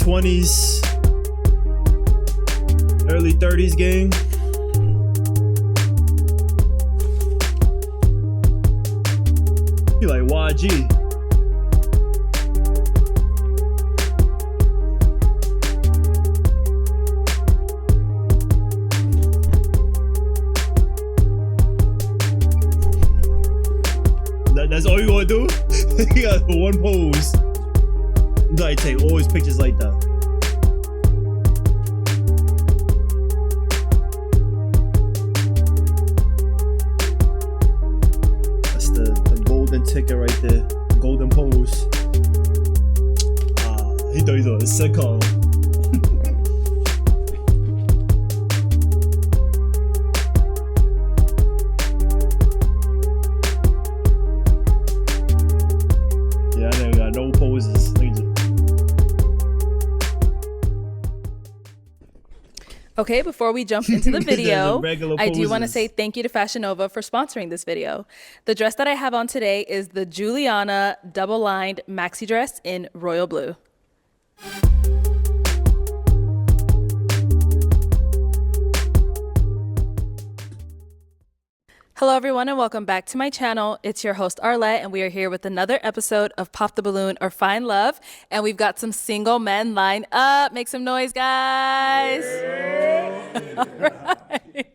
20s, early 30s gang. You like YG. That's all you wanna do? You got one pose. You gotta take always pictures like that. That's the golden ticket right there. Golden pose. He thought he was on a sitcom. Yeah, I got no poses. Okay, before we jump into the video, I do want to poses. say thank you to Fashion Nova for sponsoring this video. The dress that I have on today is the Juliana double-lined maxi dress in royal blue. Hello everyone and welcome back to my channel. It's your host Arlette and we are here with another episode of Pop the Balloon or Find Love, and we've got some single men lined up. Make some noise, guys. All right.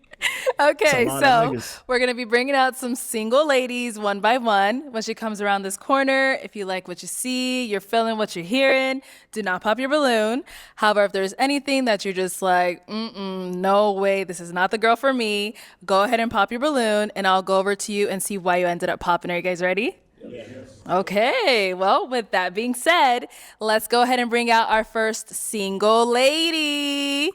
Okay, so we're going to be bringing out some single ladies one by one. When she comes around this corner, if you like what you see, you're feeling what you're hearing, do not pop your balloon. However, if there's anything that you're just like, no way, this is not the girl for me, go ahead and pop your balloon and I'll go over to you and see why you ended up popping. Are you guys ready? Yes. Okay, well, with that being said, let's go ahead and bring out our first single lady.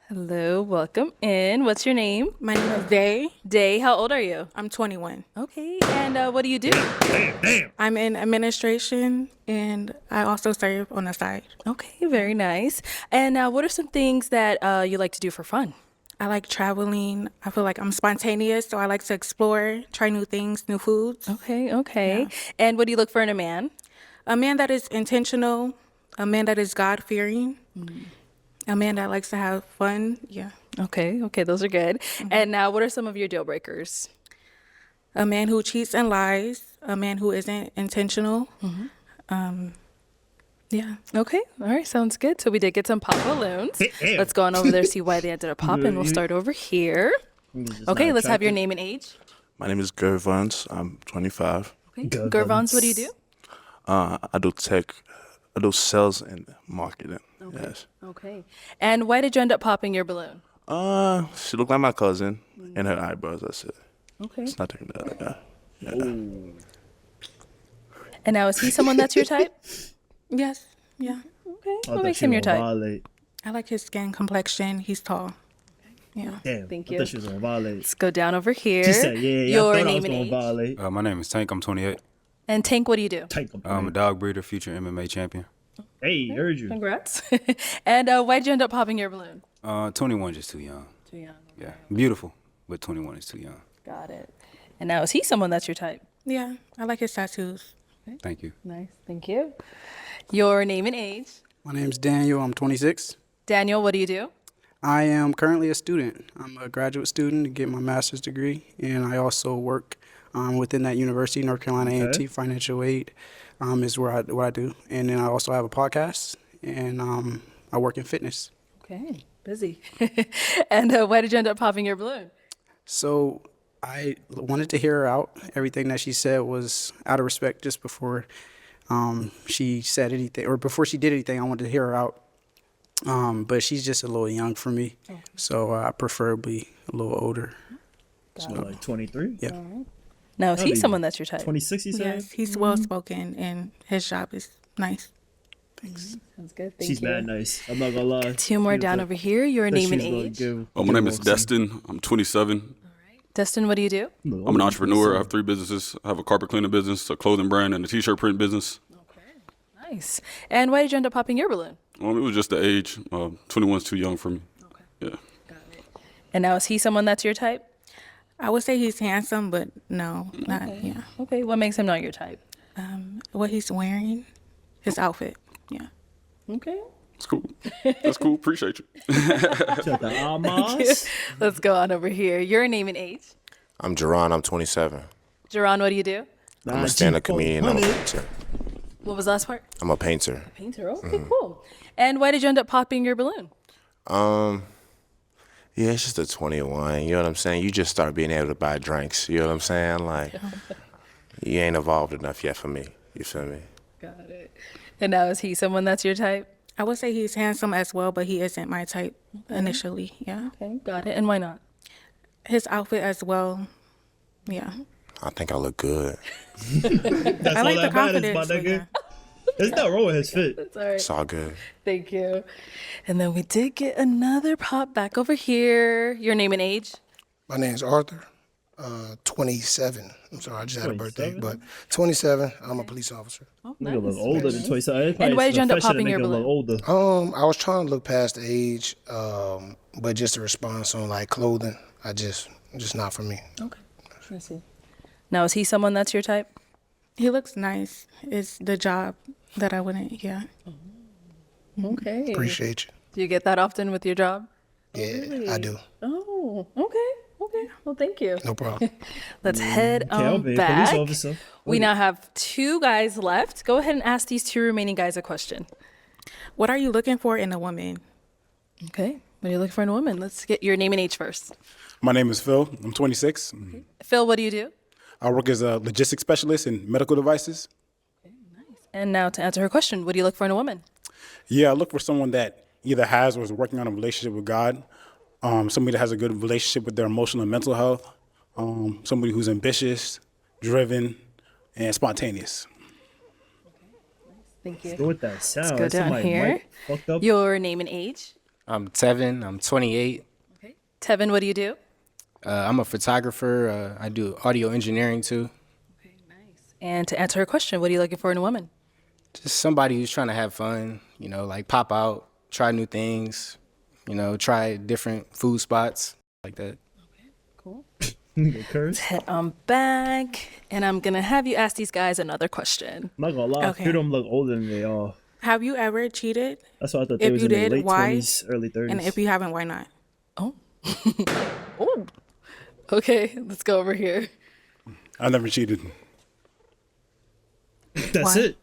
Hello, welcome in. What's your name? My name is Day. Day, how old are you? I'm 21. Okay, and what do you do? Damn. I'm in administration and I also serve on the side. Okay, very nice. And what are some things that you like to do for fun? I like traveling. I feel like I'm spontaneous, so I like to explore, try new things, new foods. Okay. Yeah. And what do you look for in a man? A man that is intentional, a man that is God-fearing, a man that likes to have fun. Yeah. Okay, those are good. And now, what are some of your deal breakers? A man who cheats and lies, a man who isn't intentional. Yeah. Okay, all right, sounds good. So we did get some pop balloons. Damn. Let's go on over there, see why they ended up popping. We'll start over here. Okay, let's have your name and age. My name is Gervons. I'm 25. Okay. Gervons, what do you do? I do tech. I do sales and marketing. Okay. Yes. Okay. And why did you end up popping your balloon? She looked like my cousin and her eyebrows. That's it. Okay. It's nothing that. Yeah. And now, is he someone that's your type? Yes. Yeah. Okay. What makes him your type? Violate. I like his skin complexion. He's tall. Yeah. Damn. Thank I you. thought she was gonna violate. Let's go down over here. She said, yeah, Your I thought I name was and gonna age. violate. My name is Tank. I'm 28. And Tank, what do you do? Take them. I'm a dog breeder, future MMA champion. Hey, heard you. Congrats. And why did you end up popping your balloon? 21 just too young. Too young. Yeah, beautiful, but 21 is too young. Got it. And now, is he someone that's your type? Yeah. I like his tattoos. Thank you. Nice. Thank you. Your name and age? My name's Daniel. I'm 26. Daniel, what do you do? I am currently a student. I'm a graduate student to get my master's degree, and I also work within that university, North Carolina A&T Financial Aid is what I do. And then I also have a podcast, and I work in fitness. Okay, busy. And why did you end up popping your balloon? So I wanted to hear her out. Everything that she said was out of respect just before she said anything, or before she did anything, I wanted to hear her out. But she's just a little young for me, so I preferably a little older. So like 23? Yeah. Now, is he someone that's your type? 26, you said? Yes. He's well-spoken and his job is nice. Thanks. Sounds good. Thank She's you. mad nice. I'm not gonna lie. Two more down over here. Your name and age? My name is Destin. I'm 27. Destin, what do you do? I'm an entrepreneur. I have 3 businesses. I have a carpet cleaning business, a clothing brand, and a t-shirt print business. Nice. And why did you end up popping your balloon? It was just the age. 21's too young for me. Okay. Yeah. Got it. And now, is he someone that's your type? I would say he's handsome, but no, not, yeah. Okay, what makes him not your type? What he's wearing, his outfit, yeah. Okay. It's cool. That's cool. Appreciate you. Shout out to Amos. Let's go on over here. Your name and age. I'm Jerron. I'm 27. Jerron, what do you do? I'm a stand-up comedian. I'm a 400. painter. What was the last part? I'm a painter. Painter. Okay, cool. And why did you end up popping your balloon? Yeah, it's just a 21. You know what I'm saying? You just start being able to buy drinks. You know what I'm saying? Like, you ain't evolved enough yet for me. You feel me? Got it. And now is he someone that's your type? I would say he's handsome as well, but he isn't my type initially. Yeah. Okay, got it. And why not? His outfit as well. Yeah. I think I look good. That's I all like the that matters, confidence. my but nigga. yeah. There's no wrong with his fit. It's all right. It's all good. Thank you. And then we did get another pop back over here. Your name and age? My name's Arthur, 27. I'm sorry, I just had a birthday, 27? but 27. I'm a police officer. Nigga look older than 27. And why did you end up popping your Look balloon? older. I was trying to look past the age, but just the response on like clothing, just not for me. Okay. Let's see. Now, is he someone that's your type? He looks nice. It's the job that I wouldn't, yeah. Okay. Appreciate you. Do you get that often with your job? Yeah, I do. Oh, okay. Okay. Well, thank you. No problem. Let's head Calvin, back. police officer. We now have 2 guys left. Go ahead and ask these 2 remaining guys a question. What are you looking for in a woman? Okay. What are you looking for in a woman? Let's get your name and age first. My name is Phil. I'm 26. Phil, what do you do? I work as a logistics specialist in medical devices. And now to answer her question, what do you look for in a woman? Yeah, I look for someone that either has or is working on a relationship with God, somebody that has a good relationship with their emotional and mental health, somebody who's ambitious, driven, and spontaneous. Thank you. Go with that sound. Let's go That's down somebody here. mic fucked up. Your name and age? I'm Tevin. I'm 28. Okay. Tevin, what do you do? I'm a photographer. I do audio engineering too. Okay, nice. And to answer her question, what are you looking for in a woman? Just somebody who's trying to have fun, you know, like pop out, try new things, you know, try different food spots like that. Cool. Nigga curse. Head on back. And I'm going to have you ask these guys another question. I'm not gonna lie. Okay. Few of them look older than they are. Have you ever cheated? That's why I thought they If was you in their did, late why? 20s, early 30s. And if you haven't, why not? Oh. Oh. Okay, let's go over here. I never cheated. That's Why? it.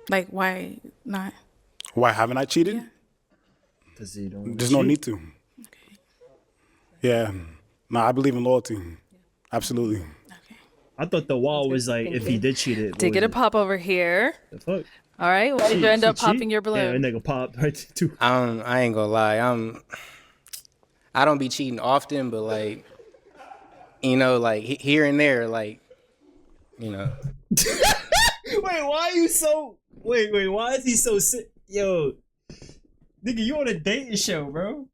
Like, why not? Why haven't I cheated? Because you don't. There's no need to. Yeah. No, I believe in loyalty. Absolutely. I thought the wall was like if he did cheat it. Did get a pop over here. The fuck? All right, why did you end up She popping cheat? your Yeah, balloon? that nigga popped right too. I ain't gonna lie. I don't be cheating often, but like, you know, like here and there, like, you know. Wait, why are you so? Wait, why is he so sick? Yo, nigga, you on a dating show, bro?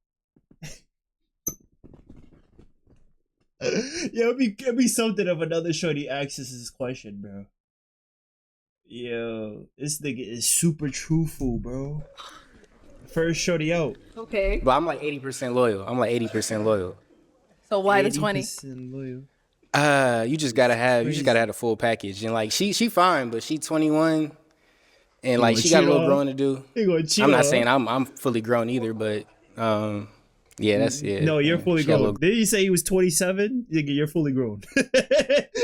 Yo, it'd be something if another shorty asks us this question, bro. Yo, this nigga is super truthful, bro. First shorty out. Okay. But I'm like 80% loyal. I'm like 80% loyal. So why the 20? 80% loyal. You just gotta have the full package. And like she fine, but she 21 and like gonna she got a cheat little on growing to do. He gonna cheat I'm not on saying her. I'm fully grown either, but yeah, that's yeah. No, you're fully she got a grown. little- Did you say he was 27? Nigga, you're fully grown.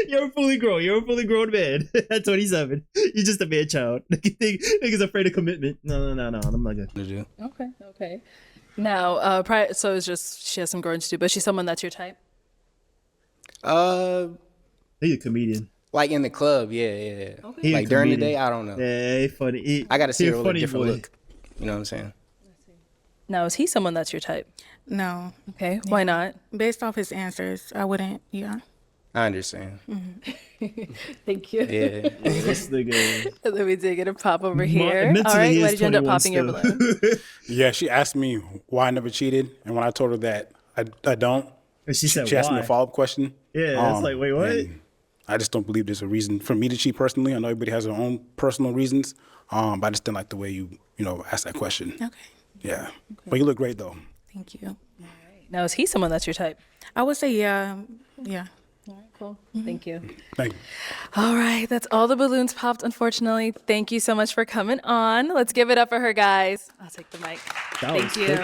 You're fully grown. You're a fully grown man at 27. You're just a man child. Nigga's afraid of commitment. No. I'm not gonna. to do. Okay. Now, so it's just she has some growing to do, but she's someone that's your type. He's a comedian. Like in the club, yeah. He a Like during the comedian. day, I don't know. Yeah, he funny. I gotta see he her a with a funny different boy. look. You know what I'm saying? Now, is he someone that's your type? No. Okay, why not? Based off his answers, I wouldn't, yeah. I understand. Thank you. Yeah. This nigga. And then we did get a pop over here. All mentally right, he why is did you end up 21 popping your still. balloon? Yeah, she asked me why I never cheated, and when I told her that I don't, And she said, she asked me why? a follow-up question. Yeah, it's like, wait, what? and I just don't believe there's a reason for me to cheat personally. I know everybody has their own personal reasons, but I just didn't like the way you asked that question. Okay. Yeah, but you look great though. Thank you. Now, is he someone that's your type? I would say, yeah. Cool. Thank you. Thank you. All right, that's all the balloons popped, unfortunately. Thank you so much for coming on. Let's give it up for her, guys. I'll take the mic. That Thank was you.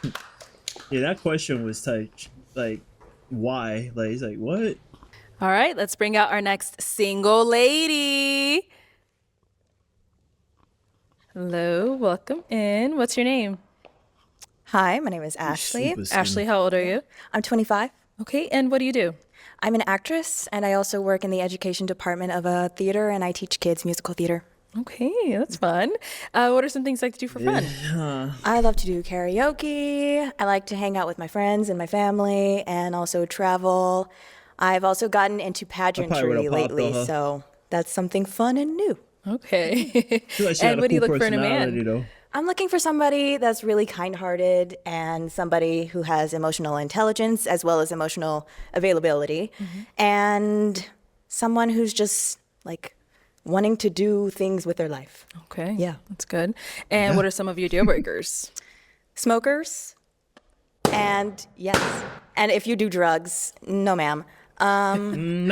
quick. Yeah, that question was tight. Like, why? Like, he's like, what? All right, let's bring out our next single lady. Hello, welcome in. What's your name? Hi, my name is Ashley. Super single. Ashley, how old are you? I'm 25. Okay, and what do you do? I'm an actress, and I also work in the education department of a theater, and I teach kids musical theater. Okay, that's fun. What are some things you like to do for fun? I love to do karaoke. I like to hang out with my friends and my family, and also travel. I've also gotten into pageantry would've popped, lately, though, huh? so that's something fun and new. Okay. Feel like she had And a what do you cool look for in a man? personality, though. I'm looking for somebody that's really kind-hearted and somebody who has emotional intelligence as well as emotional availability, and someone who's just like wanting to do things with their life. Okay. Yeah. That's good. And what are some of your deal breakers? Smokers, and yes, and if you do drugs, no ma'am. No,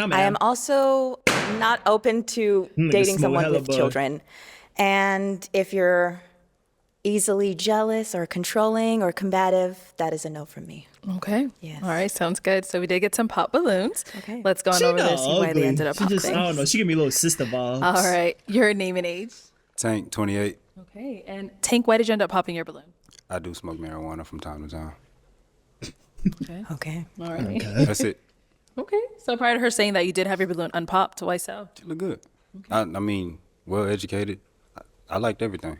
man. I am also not open to dating smoke someone hella with bud. children. And if you're easily jealous or controlling or combative, that is a no from me. Okay. Yes. All right. Sounds good. So we did get some pop balloons. Okay. Let's go on She over there not and see why they ugly. ended up She popping. just, I don't know. She give me little sister vibes. All right. Your name and age. Tank, 28. Okay. And Tank, why did you end up popping your balloon? I do smoke marijuana from time to time. Okay. All right. That's it. Okay. So prior to her saying that you did have your balloon unpopped, why so? You look good. I mean, well educated. I liked everything.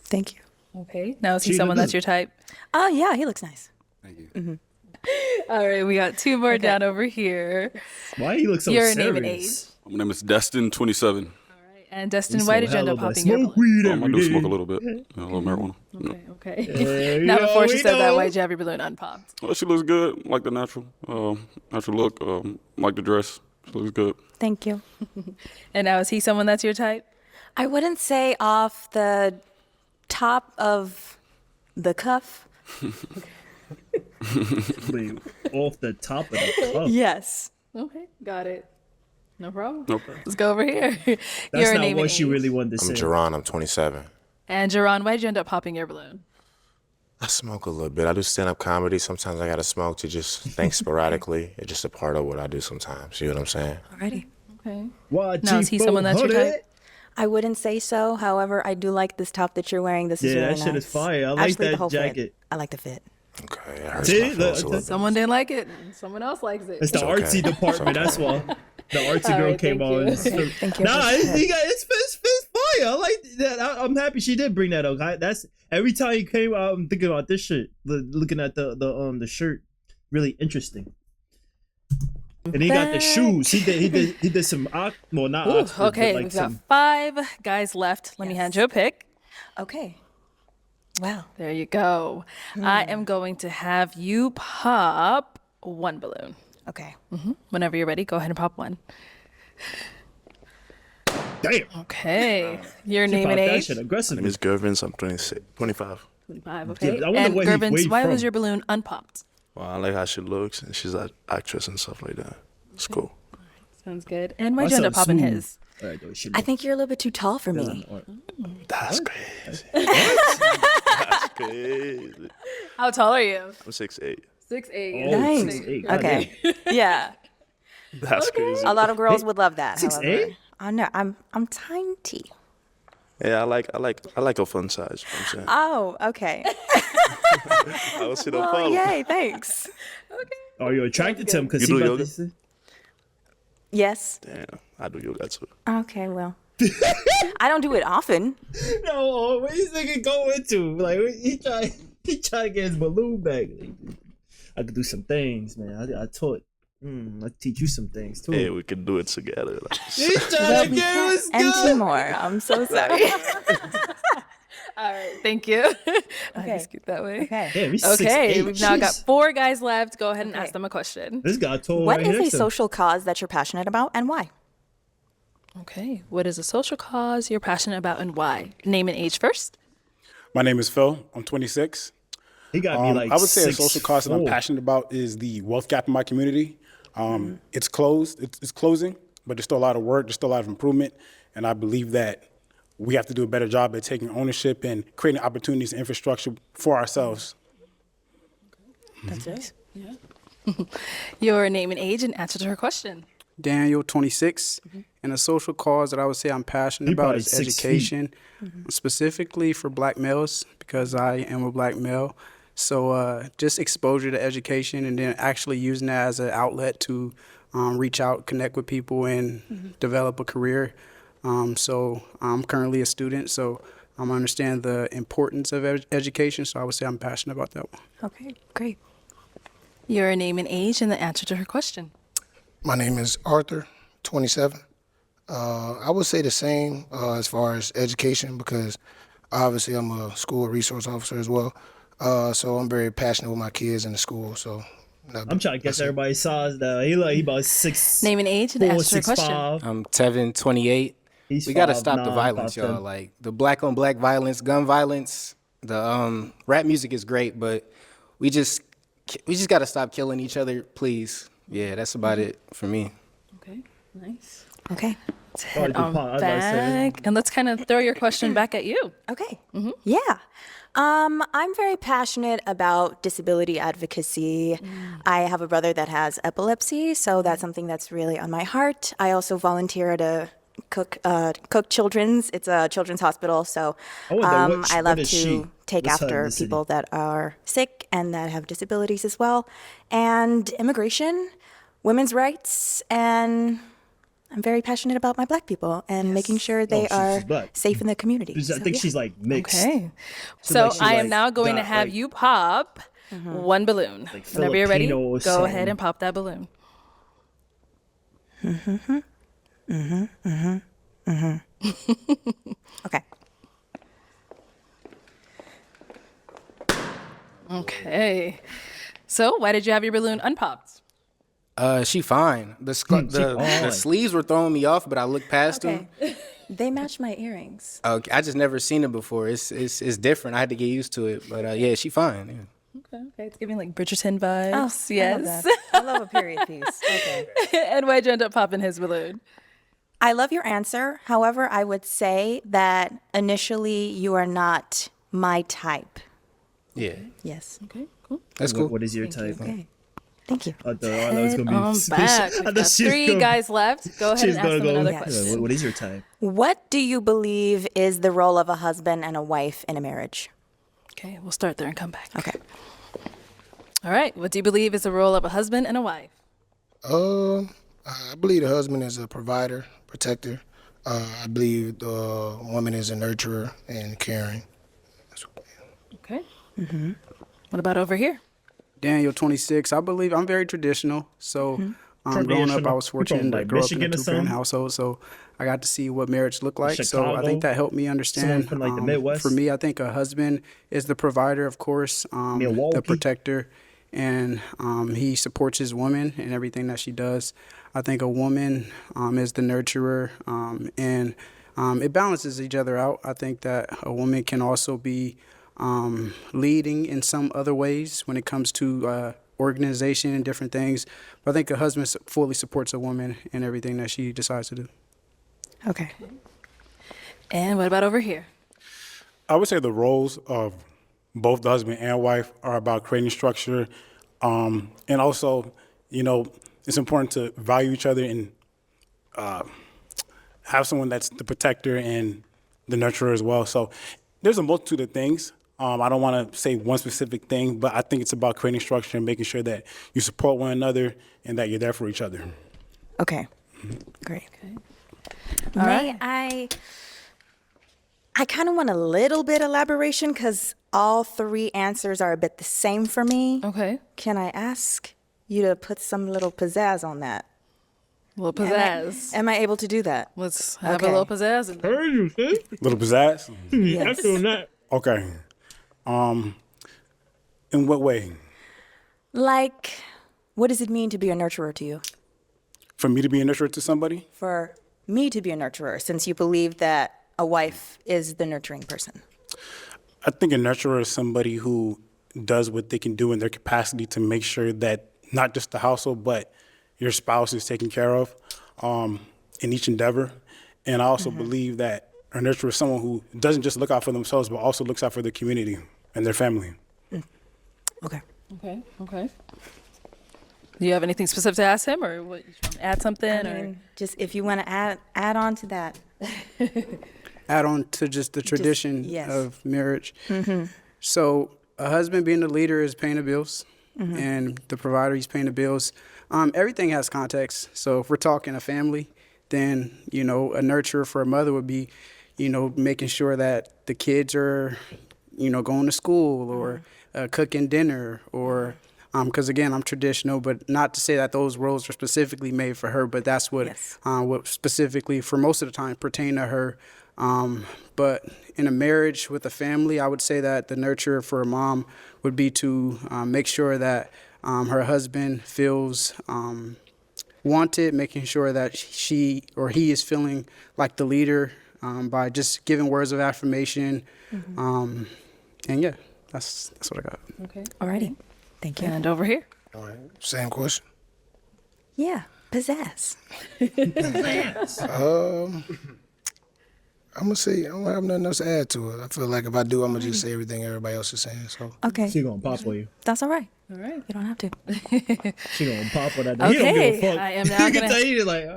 Thank you. Okay. Now is he She someone look that's your type? Oh, yeah, he looks nice. Thank you. All right. We got two more down over here. Why you look so Your serious? name and age. My name is Destin, 27. And Dustin, You why smoke did you end up hella bud. popping your Smoke balloon? weed I every do day. smoke a little bit, a little marijuana. Okay. Yeah, Now, yo, before she we said that, know. why did you have your balloon unpopped? Well, she looks good, like the natural look, like the dress. She looks good. Thank you. And now is he someone that's your type? I wouldn't say off the top of the cuff. Wait, off the top of the cup. Yes. Okay. Got it. No problem. Nope. Let's go over here. That's Your not name what and she age. really wanted to I'm say. Jerron. I'm 27. And Jerron, why did you end up popping your balloon? I smoke a little bit. I do stand-up comedy. Sometimes I gotta smoke to just think sporadically. It's just a part of what I do sometimes. You know what I'm saying? Alrighty. Okay. Why, Now, is he someone that's your type? I wouldn't say so. However, I do like this top that you're wearing. This is Yeah, really that shit nice. is fire. I like Actually, the that whole jacket. Fit. I like the fit. Okay, it hurts See, my feelings a little bit. Someone didn't like it. Someone else likes it. It's the It's artsy okay. department. That's why the artsy All girl right, came thank on. you. Thank you. Nah, it's fire. I like that. I'm happy she did bring that up. That's every time you came out, I'm thinking about this shit. Looking at the shirt, really interesting. And he got the shoes. He did some well, not Ooh, Oxford, okay, but like we've got some. 5 guys left. Let me hand you a pick. Okay. Wow. There you go. I am going to have you pop 1 balloon. Okay. Whenever you're ready, go ahead and pop 1. Damn. Okay. Your She name and popped that age? shit My aggressively. name is Gervins. I'm 26, 25. 25, okay. I wonder And where he- where Gervins, he why from. was your balloon unpopped? Well, I like how she looks, and she's an actress and stuff like that. It's cool. Sounds good. And why'd you end up popping his? I think you're a little bit too tall for me. That's crazy. That's crazy. How tall are you? I'm 6'8". 6'8". Oh, Nice. 6'8". Okay. Yeah. That's crazy. A lot of girls would love that. 6'8"? However. Oh no, I'm tiny. Yeah, I like a fun size. You know what Oh, okay. I'm saying? I see no Oh, problem. yay, thanks. Are you attracted to him? Because You he do about yoga? to. Yes. Damn, I do yoga too. Okay, well. I don't do it often. No, what is nigga go into? Like he try to get his balloon back. I could do some things, man. I taught. I teach you some things too. Hey, we can do it together. He trying to get us And good. 2 more. I'm so sorry. All right, thank you. I Okay. just scoot that way. Okay. Damn, he's Okay, 6'8". we've now got Jeez. 4 guys left. Go ahead and Okay. ask them a question. This guy told What right is next a to him. social cause that you're passionate about and why? Okay, what is a social cause you're passionate about and why? Name and age first. My name is Phil. I'm 26. He got me like I would say a social cause that I'm 6'4". passionate about is the wealth gap in my community. It's closed. It's closing, but there's still a lot of work. There's still a lot of improvement, and I believe that we have to do a better job at taking ownership and creating opportunities and infrastructure for ourselves. That's nice. Yeah. Your name and age and answer to her question. Daniel, 26, and a social cause that I would say I'm passionate about probably is 6 feet. education, specifically for black males, because I am a black male. So just exposure to education and then actually using that as an outlet to reach out, connect with people, and develop a career. So I'm currently a student, so I understand the importance of education, so I would say I'm passionate about that one. Okay, great. Your name and age and the answer to her question. My name is Arthur, 27. I would say the same as far as education because obviously I'm a school resource officer as well. So I'm very passionate with my kids in the school. So I'm trying to guess everybody's size now. He about 6. Name and age and the 4, answer to her 6, question. 5. I'm Tevin, 28. He's We gotta 5'9", stop the violence, 5'10". y'all. Like the black on black violence, gun violence. The rap music is great, but we just gotta stop killing each other, please. Yeah, that's about it for me. Okay, nice. Okay. Let's head on back and let's kind of throw your question back at you. Okay. Yeah. I'm very passionate about disability advocacy. I have a brother that has epilepsy, so that's something that's really on my heart. I also volunteer at a Cook Children's. It's a children's hospital, so I wonder I love what is to she? take What's her after ethnicity? people that are sick and that have disabilities as well. And immigration, women's rights, and I'm very passionate about my black people and making sure they she's are black. safe in the community. I So, think yeah. she's like mixed. Okay. So, So like, she, I am like, now going to got, have like- you pop one balloon. Whenever you're ready, Filipino or go ahead something. and pop that balloon. Okay. Okay. So why did you have your balloon unpopped? She fine. The fine. sleeves were throwing me off, but I looked past them. Okay. They match my earrings. Okay, I just never seen it before. It's different. I had to get used to it, but yeah, she fine. Yeah. Okay, it's giving like Bridgerton vibes. Oh, yes. I love that. I love a period piece. Okay. And why'd you end up popping his balloon? I love your answer. However, I would say that initially you are not my type. Yeah, Yes. Okay, cool. that's cool. What is your type? Okay. Thank you. I thought it was gonna be. On back. I We've thought got she was 3 gonna- guys left. Go ahead She's and ask gonna them go. another Yes. question. What is your type? What do you believe is the role of a husband and a wife in a marriage? Okay, we'll start there and come back. Okay. All right. What do you believe is the role of a husband and a wife? I believe the husband is a provider, protector. I believe the woman is a nurturer and caring. Okay. What about over here? Daniel, 26. I believe I'm very traditional. So growing up, I was You fortunate from, to like, grow up in a Michigan or two-parent something? household. So I got to see what marriage looked like. So I Chicago? think that helped me Someone understand. from, like, the Midwest? For me, I think a husband is the provider, of course, Milwaukee? the protector, and he supports his woman in everything that she does. I think a woman is the nurturer, and it balances each other out. I think that a woman can also be leading in some other ways when it comes to organization and different things. But I think a husband fully supports a woman in everything that she decides to do. Okay. And what about over here? I would say the roles of both the husband and wife are about creating structure, and also, it's important to value each other and have someone that's the protector and the nurturer as well. So there's a multitude of things. I don't want to say one specific thing, but I think it's about creating structure and making sure that you support one another and that you're there for each other. Okay. Great. All May right. I kind of want a little bit elaboration because all 3 answers are a bit the same for me. Okay. Can I ask you to put some little pizzazz on that? Little pizzazz. Am I able to do that? Let's have Okay. a little pizzazz in there. Little pizzazz? Yes. Okay. In what way? Like, what does it mean to be a nurturer to you? For me to be a nurturer to somebody? For me to be a nurturer, since you believe that a wife is the nurturing person. I think a nurturer is somebody who does what they can do in their capacity to make sure that not just the household, but your spouse is taken care of in each endeavor. And I also believe that a nurturer is someone who doesn't just look out for themselves, but also looks out for the community and their family. Okay. Okay. Do you have anything specific to ask him, or what, you want to add something? I mean, just if you want to add on to that. Add on to just the tradition yes. of marriage. So a husband being the leader is paying the bills, and the provider, he's paying the bills. Everything has context. So if we're talking a family, then, you know, a nurturer for a mother would be, you know, making sure that the kids are, you know, going to school or cooking dinner or, because again, I'm traditional, but not to say that those roles are specifically made for her, but that's what, what specifically for most of the time pertain to her. But in a marriage with a family, I would say that the nurturer for a mom would be to make sure that her husband feels wanted, making sure that she or he is feeling like the leader by just giving words of affirmation. And yeah, that's what I got. Okay. Alrighty. Thank you. And over here. All right. Same question. Yeah. Pizzazz. I'm gonna say I don't have nothing else to add to it. I feel like if I do, I'm gonna just say everything everybody else is saying. So Okay. She gonna pop for you. That's all right. All right. You don't have to. She gonna pop for that. He don't give Okay, a fuck. I am now You can gonna- tell you like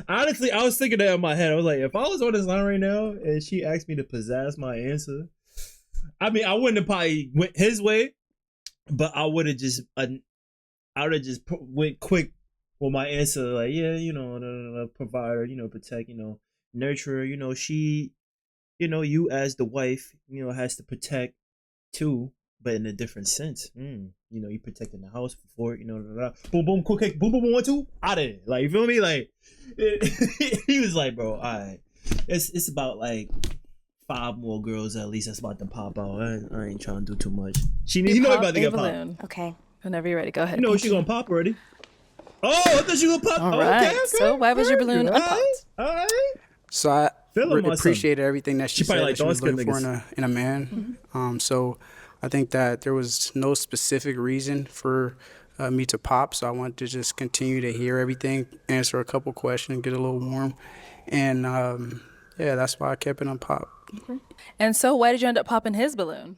honestly, I was thinking that in my head. I was like, if I was on this line right now and she asked me to pizzazz my answer, I mean, I wouldn't have probably went his way, but I would have just went quick with my answer. Like, yeah, you know, the provider, you know, protect, you know, nurturer, you know, she, you know, you as the wife, you know, has to protect too, but in a different sense. You know, you protecting the house before, you know, boom, boom, quick, quick, boom, boom, boom, 1, 2, out of it. Like, you feel me? Like, he was like, bro, all right, it's about like 5 more girls at least that's about to pop out. I ain't trying to do too much. He know he about to get popped. Okay. Whenever you're ready, go ahead. You know she gonna pop already. Oh, I thought you gonna pop. All okay, right. okay, So why was your balloon all unpopped? right, all right. So I Feeling my son. appreciated everything that she said probably that like she was dark-skinned looking for in a man. So I think that there was no specific reason for me to pop. So I wanted to just continue to hear everything, answer a couple questions, get a little warm. And yeah, that's why I kept it on pop. Okay. And so why did you end up popping his balloon?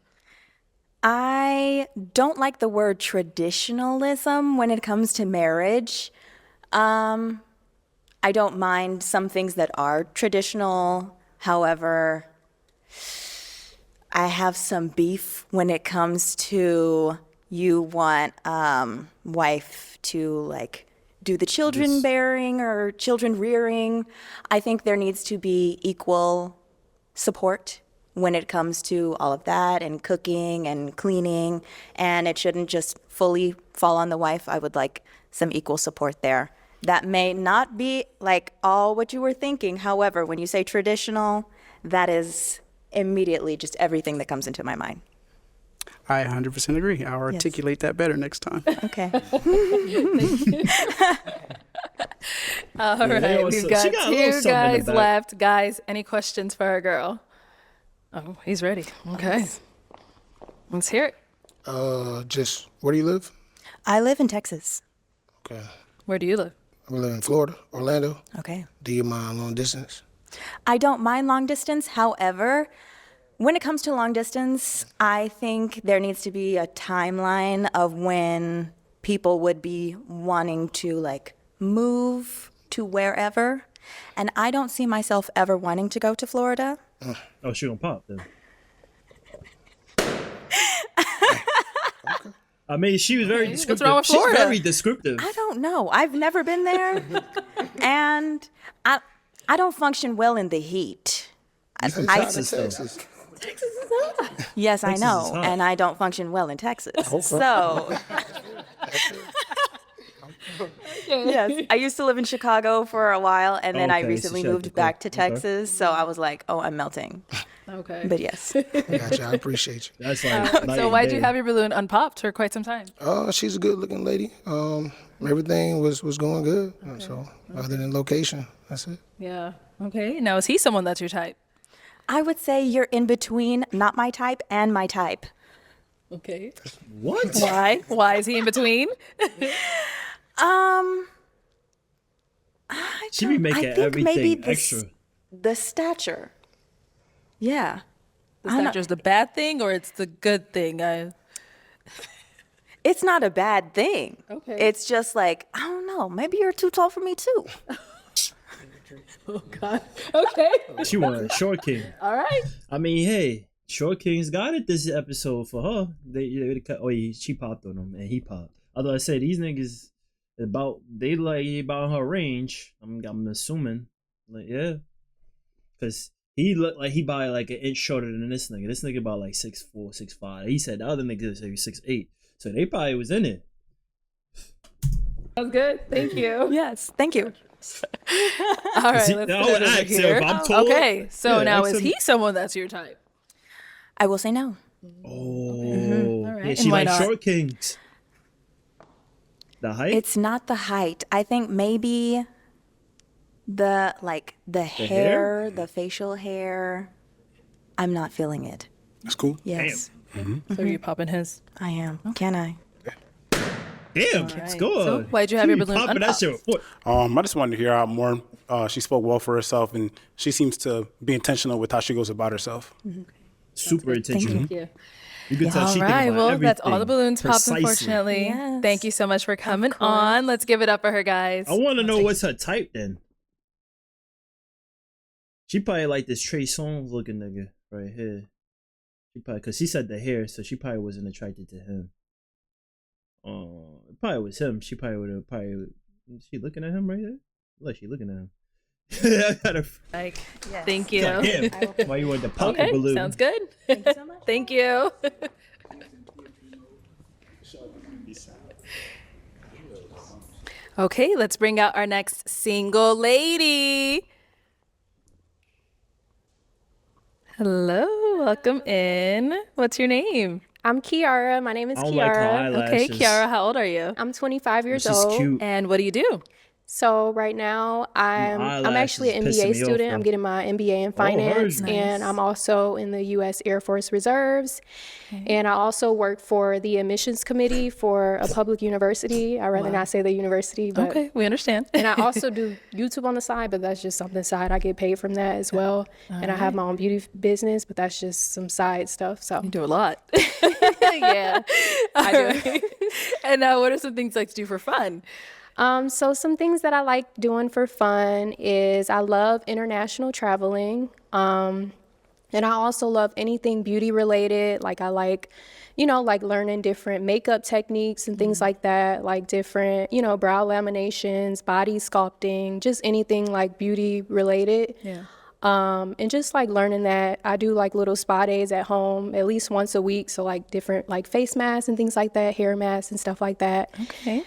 I don't like the word traditionalism when it comes to marriage. I don't mind some things that are traditional. However, I have some beef when it comes to you want wife to like do the children bearing or children rearing. I think there needs to be equal support when it comes to all of that and cooking and cleaning, and it shouldn't just fully fall on the wife. I would like some equal support there. That may not be like all what you were thinking. However, when you say traditional, that is immediately just everything that comes into my mind. I 100% agree. I'll articulate that better next time. Okay. All right, we've got 2 guys left. Guys, any questions for our girl? Oh, he's ready. Okay. Let's hear it. Just where do you live? I live in Texas. Okay. Where do you live? I live in Florida, Orlando. Okay. Do you mind long distance? I don't mind long distance. However, when it comes to long distance, I think there needs to be a timeline of when people would be wanting to like move to wherever. And I don't see myself ever wanting to go to Florida. Oh, she gonna pop then. I mean, she was very descriptive. What's wrong with Florida? She's very descriptive. I don't know. I've never been there. And I don't function well in the heat. Texas, though. Yes, I Texas know. is hot. And I don't function well in Texas. So, yes, I used to live in Chicago for a while, and then I Okay, so recently she had moved to back go. to Texas. So I was like, oh, I'm melting. Okay. But yes. Gotcha. I appreciate you. That's like night So and why'd day. you have your balloon unpopped for quite some time? She's a good-looking lady. Everything was going good. So other than location, that's it. Yeah. Okay. Now, is he someone that's your type? I would say you're in between not my type and my type. Okay. What? Why? Why is he in between? She be making I think maybe everything extra. the stature. Yeah. The stature's the bad thing or it's the good thing? It's not a bad thing. Okay. It's just like, I don't know, maybe you're too tall for me too. Oh God. Okay. She wanted a short king. All right. I mean, hey, short kings got it this episode for her. She popped on him and he popped. Although I said these niggas about her range. I'm assuming, like, yeah, because he looked like he by like an inch shorter than this nigga. This nigga about like 6'4", 6'5". He said the other nigga said 6'8". So they probably was in it. Sounds good. Thank you. Yes, thank you. All right. See, Let's I put would it over ask him here. if I'm tall. Okay. So Yeah, now ask is him. he someone that's your type? I will say no. Oh, All right. yeah, And she why like not? short kings. The height. It's not the height. I think maybe the hair, the facial hair. I'm not feeling it. That's cool. Yes. So you're popping his. I am. Can I? Damn, All right. score. So why'd you have your balloon popping that unpopped? shit with foot. I just wanted to hear out more. She spoke well for herself, and she seems to be intentional with how she goes about herself. Super intentional. Thank you. You can tell All she think right. about Well, that's all the everything balloons popped, precisely. unfortunately. Yes. Thank you so much for coming on. Let's give it up for her, guys. I want to know what's her type then. She probably like this Trey Songz looking nigga right here. She probably, cause he said the hair, so she probably wasn't attracted to him. It probably was him. She probably would have Is she looking at him right there? Look, she looking at him. I gotta. Like, thank you. Damn. Why you want to pop the Okay, balloon? sounds good. Thank you so much. Thank you. Okay, let's bring out our next single lady. Hello, welcome in. What's your name? I'm Kiara. My name is I don't like her Kiara. Okay, eyelashes. Kiara, how old are you? I'm 25 years She's old. cute. And what do you do? So right now I'm actually an eyelashes pissing MBA me off, student. bro. I'm getting my MBA in finance, hers. and I'm also in the U.S. Air Force Reserves. And I also work for the admissions committee for a public university. I'd rather not say the university, but Okay, we understand. and I also do YouTube on the side, but that's just something side. I get paid from that as well. And I have my own beauty business, but that's just some side stuff. So You do a lot. yeah, I do. And what are some things you like to do for fun? So some things that I like doing for fun is I love international traveling. And I also love anything beauty related. Like I like, like learning different makeup techniques and things like that, like different, brow laminations, body sculpting, just anything like beauty related. Yeah. And just like learning that I do like little spa days at home at least once a week. So like different like face masks and things like that, hair masks and stuff like that. Okay.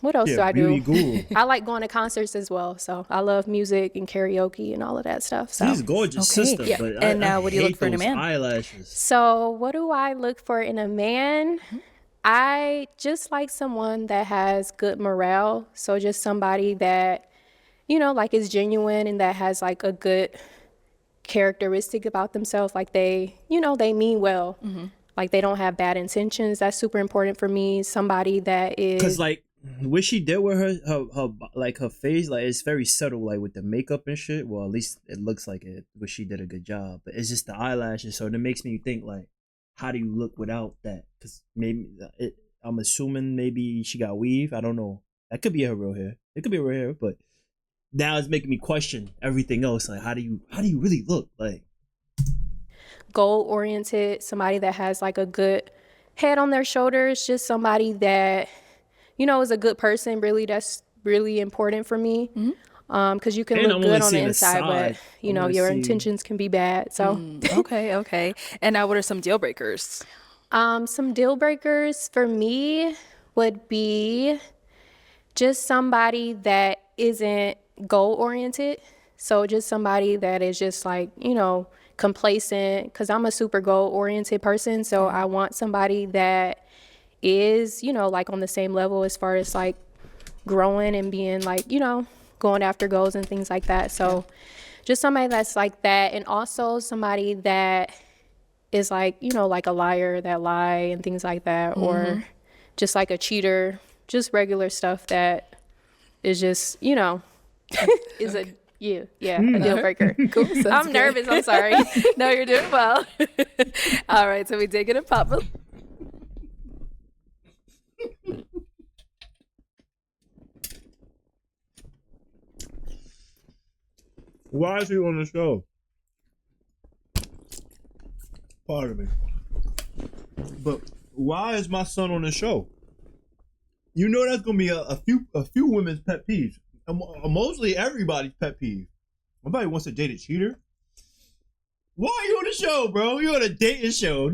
What else Yeah, do I do? beauty guru. I like going to concerts as well. So I love music and karaoke and all of that stuff. So She's gorgeous, Okay. sister. Yeah. But And I what do you look hate for in a those man? Eyelashes. So what do I look for in a man? I just like someone that has good morale. So just somebody that, like is genuine and that has like a good characteristic about themselves. Like they mean well. Like they don't have bad intentions. That's super important for me. Somebody that is Cause like what she did with her face, like it's very subtle, like with the makeup and shit. Well, at least it looks like it. But she did a good job. But it's just the eyelashes, so it makes me think like, how do you look without that? Cause maybe I'm assuming maybe she got weave. I don't know. That could be her real hair. It could be her real hair, but now it's making me question everything else. Like, how do you really look? Like, goal oriented, somebody that has like a good head on their shoulders, just somebody that, is a good person. Really, that's really important for me. Because you can And look I'm good only on the seeing the inside, but side. I'm only your seeing- intentions can be bad. So Okay. And now what are some deal breakers? some deal breakers for me would be just somebody that isn't goal oriented. So just somebody that is just like, complacent, because I'm a super goal oriented person. So I want somebody that is, like on the same level as far as like growing and being like, going after goals and things like that. So just somebody that's like that. And also somebody that is like, like a liar that lie and things like that, or just like a cheater, just regular stuff that is just, is a deal breaker. Cool. Sounds I'm good. nervous. I'm sorry. No, you're doing well. All right, so we did get a pop. Why is he on the show? Pardon me. But why is my son on the show? You know that's gonna be a few women's pet peeves. Mostly everybody's pet peeve. Nobody wants to date a cheater. Why are you on the show, bro? You on a dating show.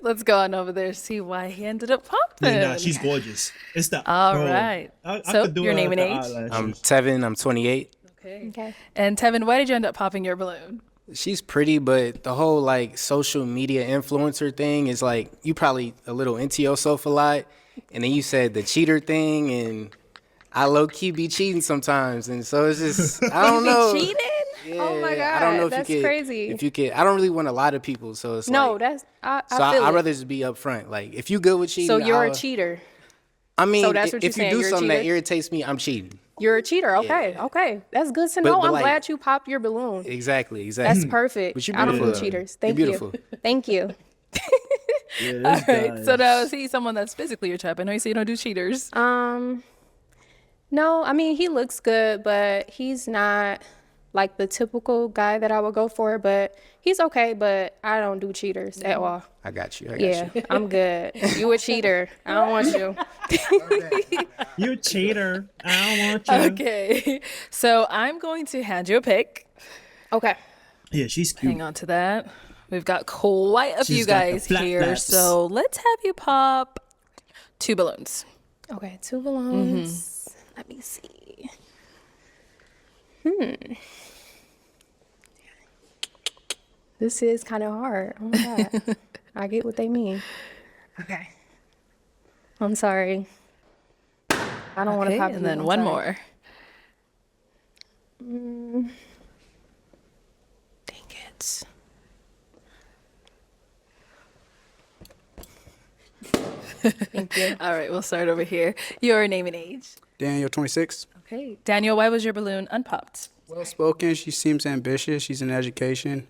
Let's go on over there see why he ended up popping. Nah, she's gorgeous. It's the All bro, right. I So, could do your it name with and the age? eyelashes. I'm Tevin. I'm 28. Okay. And Tevin, why did you end up popping your balloon? She's pretty, but the whole like social media influencer thing is like you probably a little into yourself a lot, and then you said the cheater thing, and I low key be cheating sometimes, and so it's just I don't know. Cheating? Oh my god, I don't know if that's you could, crazy. If you could, I don't really want a lot of people, so it's No, like, that's I so feel I'd it. rather just be upfront. Like if you good with cheating, So you're I'll- a cheater. I mean, So that's what you're if you saying, do you're a something that cheater? irritates me, I'm cheating. You're a cheater. Okay, okay, that's good to But- know. but I'm like- glad you popped your balloon. Exactly. That's perfect. But you're I don't do beautiful. cheaters. You're Thank beautiful. you. Thank you. All right. So now is he someone that's physically your type? I know you say you don't do cheaters. No, I mean he looks good, but he's not like the typical guy that I would go for. But he's okay. But I don't do cheaters at all. I got you. I got Yeah, you. I'm good. You a cheater. I don't want you. You a cheater. I don't want you. Okay. So I'm going to hand you a pick. Okay. Yeah, she's cute. Hang on to that. We've got quite a few She's got the guys flat here. flaps. So let's have you pop 2 balloons. Okay, 2 balloons. Let me see. This is kind of hard. Oh my god. I get what they mean. Okay. I'm sorry. I don't want to Okay, pop and you. then I'm one sorry. more. Dang it. Thank you. All right, we'll start over here. Your name and age. Daniel, 26. Okay. Daniel, why was your balloon unpopped? Well spoken. She seems ambitious. She's in education.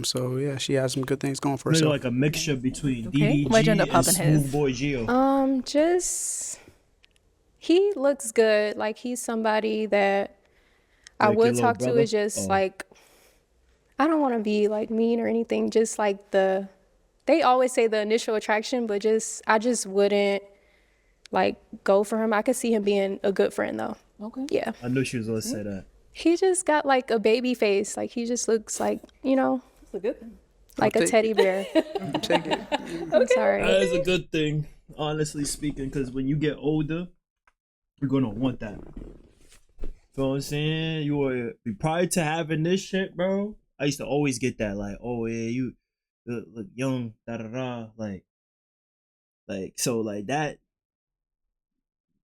So yeah, she has some good things going for Maybe herself. like a mixture between Okay, DDG why'd you end up and popping his? Smooth Boy Gio. Just he looks good. Like he's somebody that I Like your would little talk to. brother? Is just Oh. like I don't want to be like mean or anything. Just like they always say the initial attraction, but I just wouldn't like go for him. I could see him being a good friend though. Okay. Yeah. I knew she was gonna say that. He just got like a baby face. Like he just looks like, That's a good thing. like I'll a take- teddy bear. Take it. I'm sorry. That is a good thing, honestly speaking, because when you get older, you're gonna want that. Feel what I'm saying? You were prior to having this shit, bro. I used to always get that, like, oh yeah, you look young, da da da, like so, like that.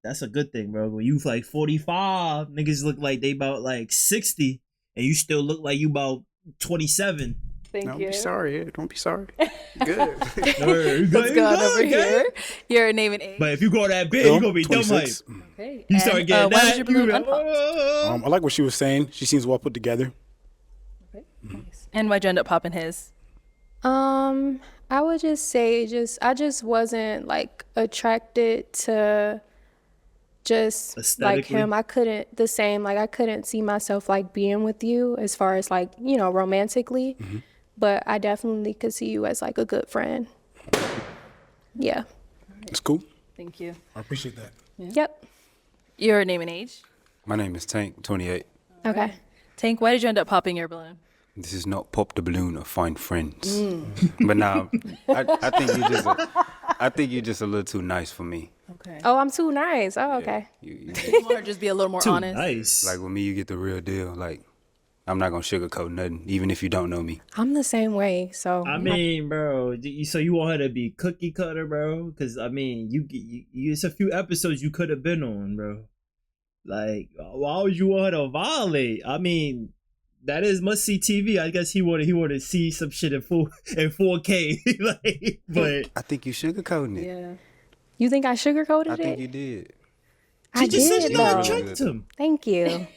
That's a good thing, bro. When you like 45, niggas look like they about like 60, and you still look like you about 27. Thank Don't you. be sorry. Yeah, don't be sorry. Good. Let's go on over here. Your name and age. But if you go that big, you're gonna be dumb hype. 26. Okay. You start And, getting why was that, your balloon you be like, unpopped? "Oh." I like what she was saying. She seems well put together. And why'd you end up popping his? I would just say I just wasn't like attracted to just like Aesthetically? him. I couldn't see myself like being with you as far as like, romantically. But I definitely could see you as like a good friend. Yeah. It's cool. Thank you. I appreciate that. Yep. Your name and age. My name is Tank, 28. Okay. Tank, why did you end up popping your balloon? This is not pop the balloon or find friends. But now, I think you're just a little too nice for me. Okay. Oh, I'm too nice. Oh, okay. You You want her to just be a little more Too honest. nice. like with me, you get the real deal. Like I'm not gonna sugarcoat nothing, even if you don't know me. I'm the same way. So I mean, bro. So you want her to be cookie cutter, bro? Because I mean, you it's a few episodes you could have been on, bro. Like, why would you want her to violate? I mean, that is must see TV. I guess he wanted to see some shit in 4K. But I think you sugarcoating it. Yeah. You think I sugarcoated I it? think you did. She I just said did, you never though. attracted to him. Thank you.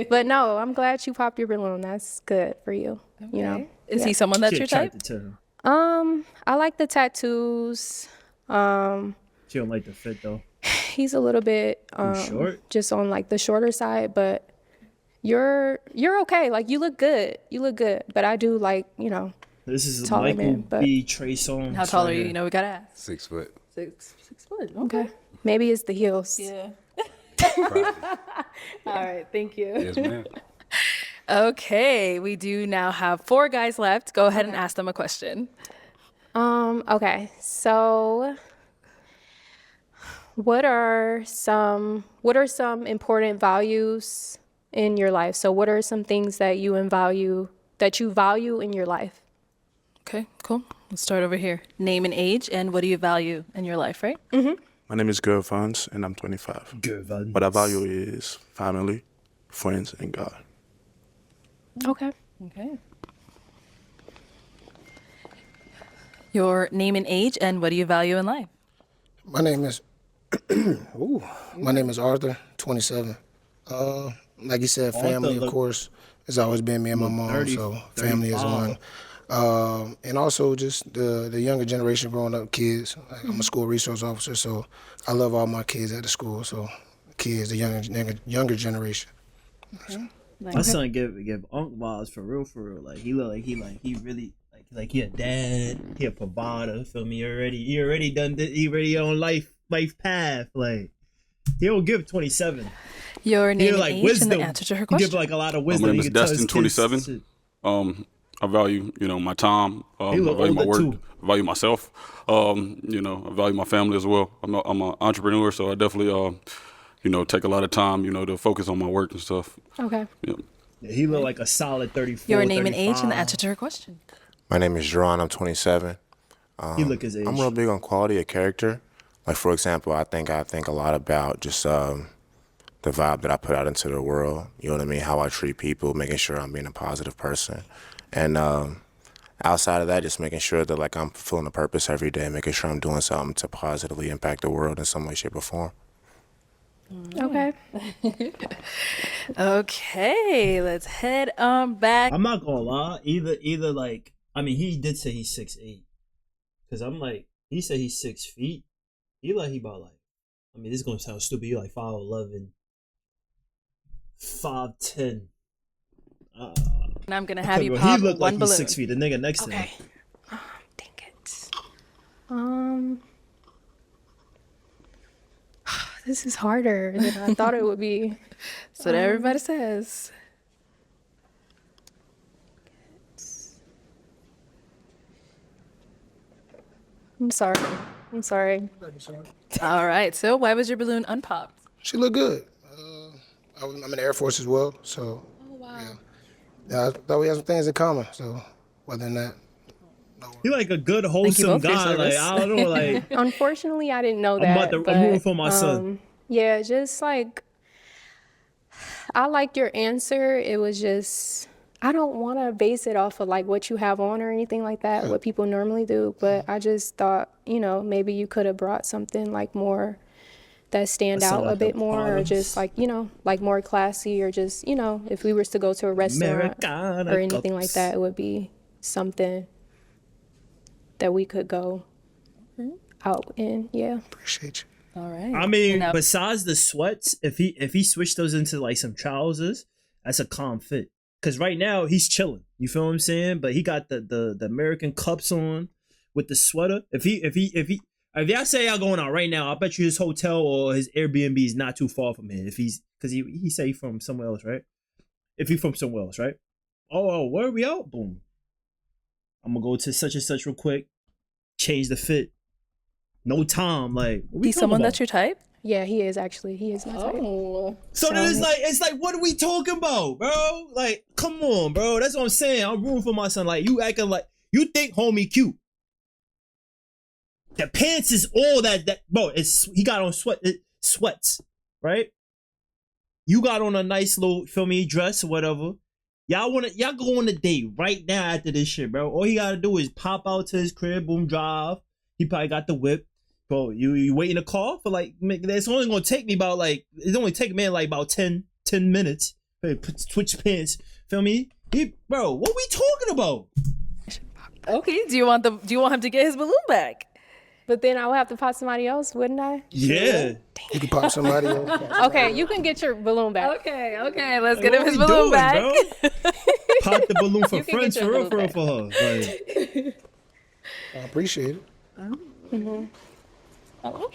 But no, I'm glad you popped your balloon. That's good for you. You know. Is he someone that's your type? To him. I like the tattoos. She don't like the fit though. He's a little bit short? just on like the shorter side, but you're okay. Like you look good. You look good. But I do like, you know, This is taller Michael man, but B. Trey Songz. How tall right are you? here. You know, we gotta ask. 6 foot. 6 foot. okay. Maybe it's the heels. Yeah. All right. Thank you. Yes, ma'am. Okay, we do now have 4 guys left. Go ahead and ask them a question. Okay. So what are some important values in your life? So what are some things that you value in your life? Okay, cool. Let's start over here. Name and age, and what do you value in your life, right? Mm-hmm. My name is Gervans, and I'm 25. Gervans. What I value is family, friends, and God. Okay. Okay. Your name and age, and what do you value in life? My name is my name is Arthur, 27. Like you said, family, of course, has always been me and my mom. 30, so family is 35. one. And also just the younger generation growing up, kids. Like, I'm a school resource officer, so I love all my kids at the school. So kids, the younger generation. Okay. My son give Unc vibes for real. Like he look like he really like he a dad, he a provider. Feel me? He already done this. He already on life path. Like he don't give 27. Your name and like age, wisdom. and the answer to her He question. give like a lot of My wisdom. name He is can tell his Destin, kids 27. shit. I value, my time. I He look value my older, work. too. I value myself. I value my family as well. I'm an entrepreneur, so I definitely, take a lot of time, to focus on my work and stuff. Okay. Yep. Yeah, he look like a solid 34. Your name and age, and 35. the answer to her question. My name is Jerron. I'm 27. He look his age. I'm real big on quality of character. Like, for example, I think a lot about just the vibe that I put out into the world. You know what I mean? How I treat people, making sure I'm being a positive person. And outside of that, just making sure that, like, I'm fulfilling a purpose every day, making sure I'm doing something to positively impact the world in some way, shape, or form. Okay. Okay, let's head back. I'm not gonna lie. Either like he did say he's 6'8", because I'm like he said he's 6 feet. He about like this is gonna sound stupid. He like 5'11", 5'10". And I'm gonna have you Bro, pop he looked one like balloon. he's 6 feet. The nigga next to him. Dang it. This is harder than I thought it would be. That's what everybody says. I'm sorry. All right. So why was your balloon unpopped? She looked good. I'm in the Air Force as well, so yeah, I thought we had some things in common. So other than that, He like a good you wholesome both for your guy. Like service. I don't know. Like Unfortunately, I didn't know I'm that. about to- I'm rooting for my son. Yeah, just like I liked your answer. It was just I don't want to base it off of like what you have on or anything like that, what people normally do. But I just thought, maybe you could have brought something like more that stand That sound out a like bit a more, or bottoms. just like like more classy, or just if we were to go to a restaurant Americana or anything like cups. that, it would be something that we could go out in. Yeah. appreciate you. All right. I mean, Now- besides the sweats, if he switched those into like some trousers, that's a calm fit. Cause right now he's chilling. You feel what I'm saying? But he got the American cups on with the sweater. If y'all say y'all going out right now, I bet you his hotel or his Airbnb is not too far from here. If cause he say he from somewhere else, right? If he from somewhere else, right? Oh, where are we out? Boom. I'm gonna go to such and such real quick. Change the fit. No time. Like what we He's talking someone about? that's your type? Yeah, he is actually. He is my type. Oh. So then it's like, what are we talking about, bro? Like, come on, bro. That's what I'm saying. I'm rooting for my son. Like, you acting like you think homie cute. The pants is all that bro. He got on sweats, right? You got on a nice little feel me dress or whatever. Y'all go on a date right now after this shit, bro. All he gotta do is pop out to his crib, boom, drive. He probably got the whip. bro, you wait in a car for like, it's only gonna take me about like, it's only take me like about 10 minutes. Hey, switch pants, feel me? Bro, what we talking about? Okay, do you want him to get his balloon back? But then I would have to pop somebody else, wouldn't I? Yeah. You can pop somebody else. Okay, you can get your balloon back. Okay, let's get What him his we balloon doing, back. bro? Pop the balloon for You can friends, get for your real, balloon for her. Like, I appreciate it.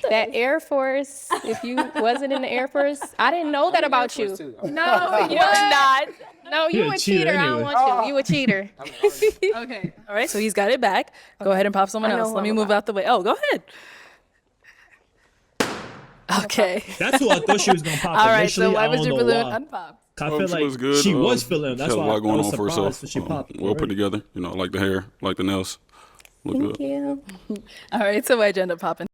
That Air Force, if you wasn't in the Air Force, I didn't know that about you. No, you're not. No, you You're a a cheater cheater. I anyway. don't want you. You a cheater. Okay, all right. So he's got it back. Go ahead and pop someone I know else. who Let me I'm move out the way. Oh, go ahead. Okay. that's who I thought she was gonna pop. All right. Initially. So why I was don't your know balloon why. unpopped? I feel She like was good. she was feeling. That's she why had a lot going I was on for surprised herself. that she popped. Well put together. You know, I like the hair, like the nails. Look Thank good. you. All right. So why'd you end up popping?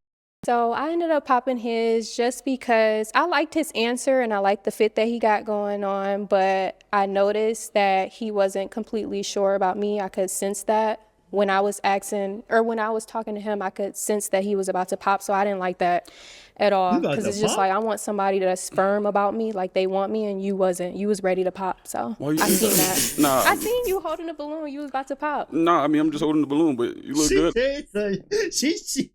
So I ended up popping his just because I liked his answer and I liked the fit that he got going on, but I noticed that he wasn't completely sure about me. I could sense that when I was when I was talking to him, I could sense that he was about to pop. So I didn't like that at all You about because to it's just pop? like I want somebody that's firm about me, like they want me, and you wasn't. You was ready to pop. So Why you- I seen that. Nah. I seen you holding the balloon. You was about to pop. Nah, I mean, I'm just holding the balloon, but you look She good. said so.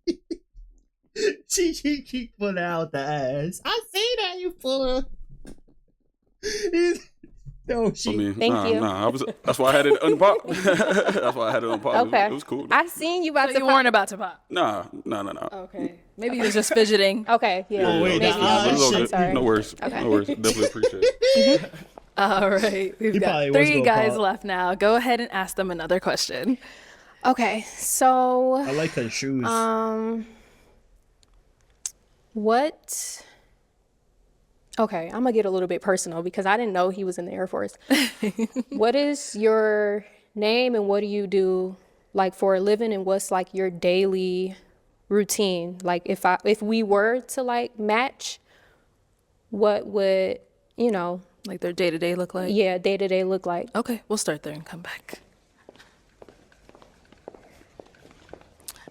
She put out the ass. I see that you pull her. No, I she. mean, Thank you. that's why I had it unpopped. That's why I had it unpopped. Okay. It was cool. I seen you about So to you pop. weren't about to pop. Nah. Okay. Maybe he was just fidgeting. Okay, yeah. Oh, wait, Yeah, that yeah, eye it's all shit. good. Sorry. No worries. Okay. No worries. Definitely appreciate it. All right. We've He got probably was 3 gonna guys pop. left now. Go ahead and ask them another question. Okay, so I like her shoes. what? Okay, I'm gonna get a little bit personal because I didn't know he was in the Air Force. What is your name and what do you do like for a living and what's like your daily routine? Like if we were to like match, what would, Like their day to day look like? yeah, day to day look like? Okay, we'll start there and come back.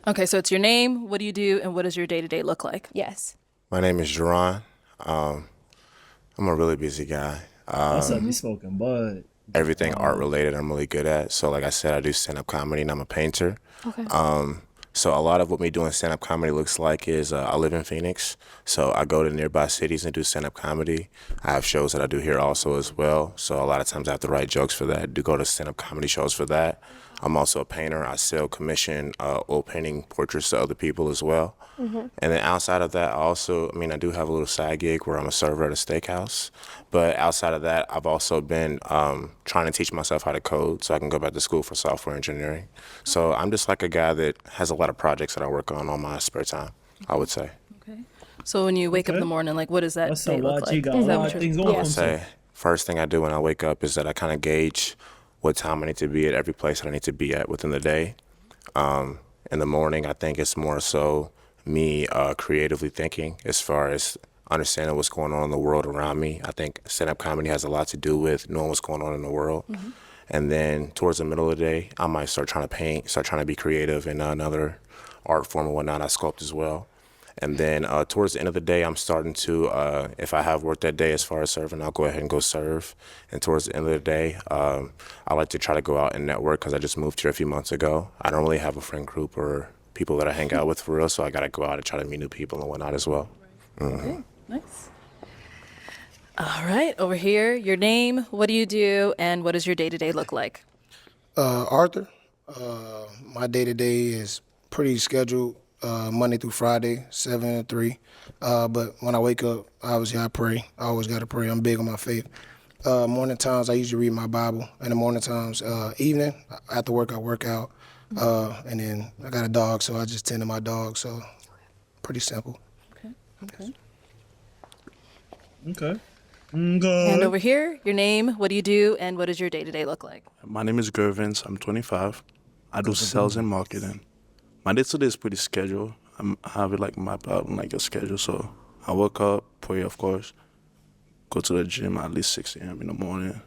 Okay, so it's your name, what do you do, and what does your day to day look like? Yes. My name is Jerron. I'm a really busy guy. That's up, me smoking bud. Everything art related I'm really good at. So like I said, I do stand-up comedy and I'm a painter. Okay. So a lot of what me doing stand-up comedy looks like is I live in Phoenix, so I go to nearby cities and do stand-up comedy. I have shows that I do here also as well, so a lot of times I have to write jokes for that, do go to stand-up comedy shows for that. I'm also a painter. I sell commission oil painting portraits to other people as well. And then outside of that, I do have a little side gig where I'm a server at a steakhouse. But outside of that, I've also been trying to teach myself how to code so I can go back to school for software engineering. So I'm just like a guy that has a lot of projects that I work on my spare time, I would say. Okay. So when you wake up in the morning, like what does that That's day a look lot. like? You got a Is that lot what of you're- things I going would on. say first thing I do when I wake up is that I kind of gauge what time I need to be at every place that I need to be at within the day. In the morning, I think it's more so me creatively thinking as far as understanding what's going on in the world around me. I think stand-up comedy has a lot to do with knowing what's going on in the world. And then towards the middle of the day, I might start trying to paint, start trying to be creative in another art form and whatnot. I sculpt as well. And then towards the end of the day, I'm starting to, if I have work that day as far as serving, I'll go ahead and go serve. And towards the end of the day, I like to try to go out and network because I just moved here a few months ago. I don't really have a friend group or people that I hang out with for real, so I got to go out and try to meet new people and whatnot as well. Okay, nice. All right, over here, your name, what do you do, and what does your day to day look like? Arthur. My day-to-day is pretty scheduled, Monday through Friday, 7 to 3. But when I wake up, obviously I pray. I always got to pray. I'm big on my faith. Morning times, I usually read my Bible. In the morning times, evening, after work, I work out. And then I got a dog, so I just tend to my dog. So pretty simple. Okay. Okay. And over here, your name, what do you do, and what does your day to day look like? My name is Gervins. I'm 25. I do sales and marketing. My day-to-day is pretty scheduled. I have it like mapped out on like a schedule. So I wake up, pray, of course, go to the gym at least 6 a.m. in the morning,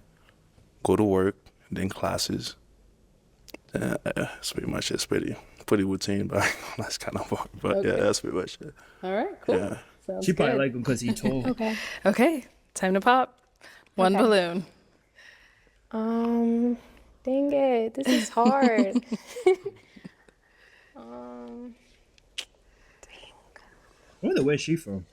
go to work, then classes. That's pretty much it. It's pretty pretty routine, but that's kind of hard. But yeah, that's pretty much it. All right, cool. Yeah. Sounds She probably good. like him because he tall. Okay. Okay, time to pop. One Okay. balloon. Dang it, this is hard. I wonder where she from.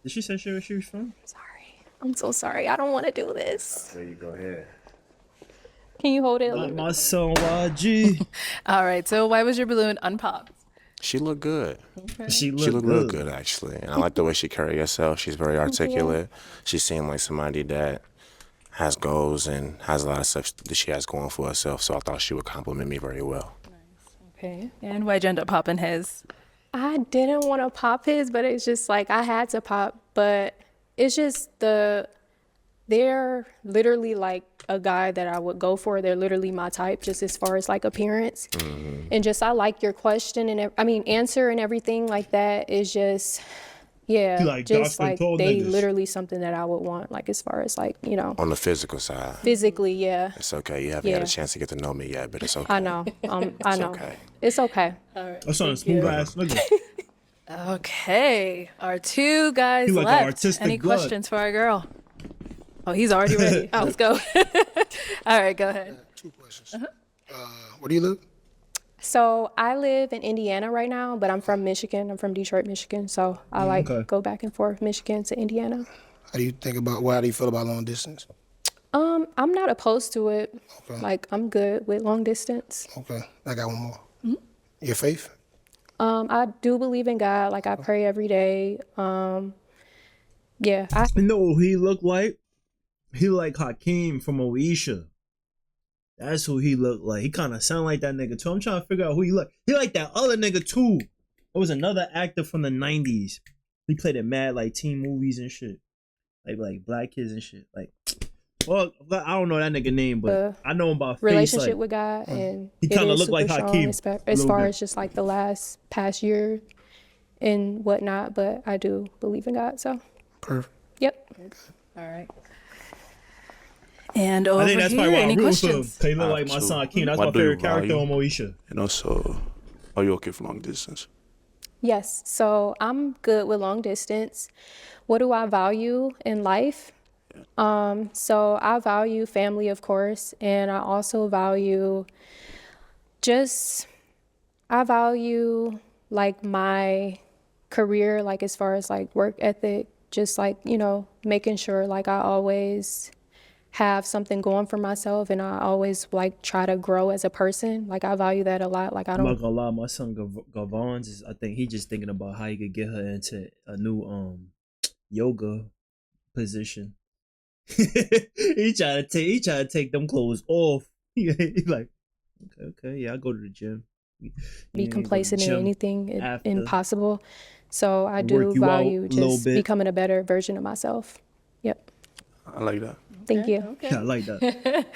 Did she say where she was from? Sorry. I'm so sorry. I don't want to do this. There you go ahead. Can you hold it? Not my son, YG. All right, so why was your balloon unpopped? She looked good. She She looked real good, actually. And I like the way she carried herself. She's very articulate. She seemed like somebody that has goals and has a lot of stuff that she has going for herself. So I thought she would compliment me very well. Okay, and why'd you end up popping his? I didn't want to pop his, but it's just like I had to pop. But it's just they're literally like a guy that I would go for. They're literally my type, just as far as like appearance. And just I like your question and answer and everything like that is just, yeah, You like just dark-skinned like tall they niggas. literally something that I would want, like as far as like, you know, On the physical side, physically, yeah. it's okay. You haven't had Yeah. a chance to get to know me yet, but it's okay. I know. I know. okay. It's okay. That's on a smooth ass nigga. Okay, our two guys You like an left. artistic Any blood. questions for our girl? Oh, he's already ready. Let's go. All right, go ahead. 2 questions. Where do you live? So I live in Indiana right now, but I'm from Michigan. I'm from Detroit, Michigan. So I like okay. go back and forth Michigan to Indiana. How do you feel about long distance? I'm not opposed to it. Okay. Like I'm good with long distance. Okay, I got one more. Your faith? I do believe in God. Like I pray every day. Yeah, You know who he looked like? He like Hakeem from Oisha. That's who he looked like. He kind of sound like that nigga too. I'm trying to figure out who he look. He like that other nigga too. It was another actor from the 90s. He played in mad like teen movies and shit. Like Black Kids and shit. Like, well, I don't know that nigga name, but I know him by face. relationship like, with God, and He it kinda is look like super strong Hakeem as a little far bit. as just like the past year and whatnot. But I do believe in God. So Perfect. yep. All right. And over I think that's here, probably why any I'm rooting for him. questions? 'Cause he look like my son Hakeem. That's What my do you favorite character value? on Moesha. And also, are you okay for long distance? Yes. So I'm good with long distance. What do I value in life? So I value family, of course, and I also value I value like my career, like as far as like work ethic, just like, you know, making sure like I always have something going for myself and I always like try to grow as a person. Like I value that a lot. Like I I'm not don't gonna lie, my son Gavon's is, I think he just thinking about how he could get her into a new yoga position. he try to take them clothes off. He like, okay, yeah, I go to the gym. be complacent in anything after. impossible. So I Work do you out value a little just bit. becoming a better version of myself. Yep. I like that. Thank you. Yeah, I like that.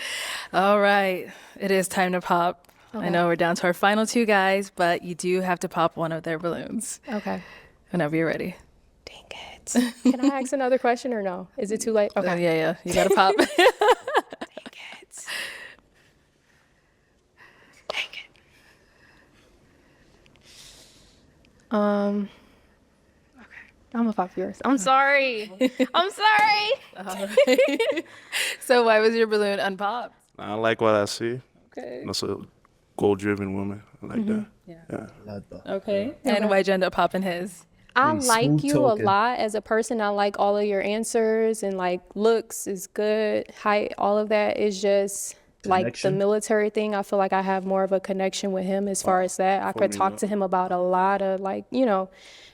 All right, it is time to pop. I know we're down to our final two guys, but you do have to pop one of their balloons Okay. whenever you're ready. Dang it. Can I ask another question or no? Is it too late? Okay. Yeah, you gotta pop. Dang it. Okay. I'm gonna pop yours. I'm sorry. I'm sorry. So why was your balloon unpopped? I like what I see. Okay. That's a goal-driven woman. I like that. Yeah. Okay. And why'd you end up popping his? I Pretty like smooth you talking. a lot as a person. I like all of your answers and like looks is good. Height, all of that is just like the Connection. military thing. I feel like I have more of a connection with him as far as that. I could me, talk yeah. to him about a lot of like, you know,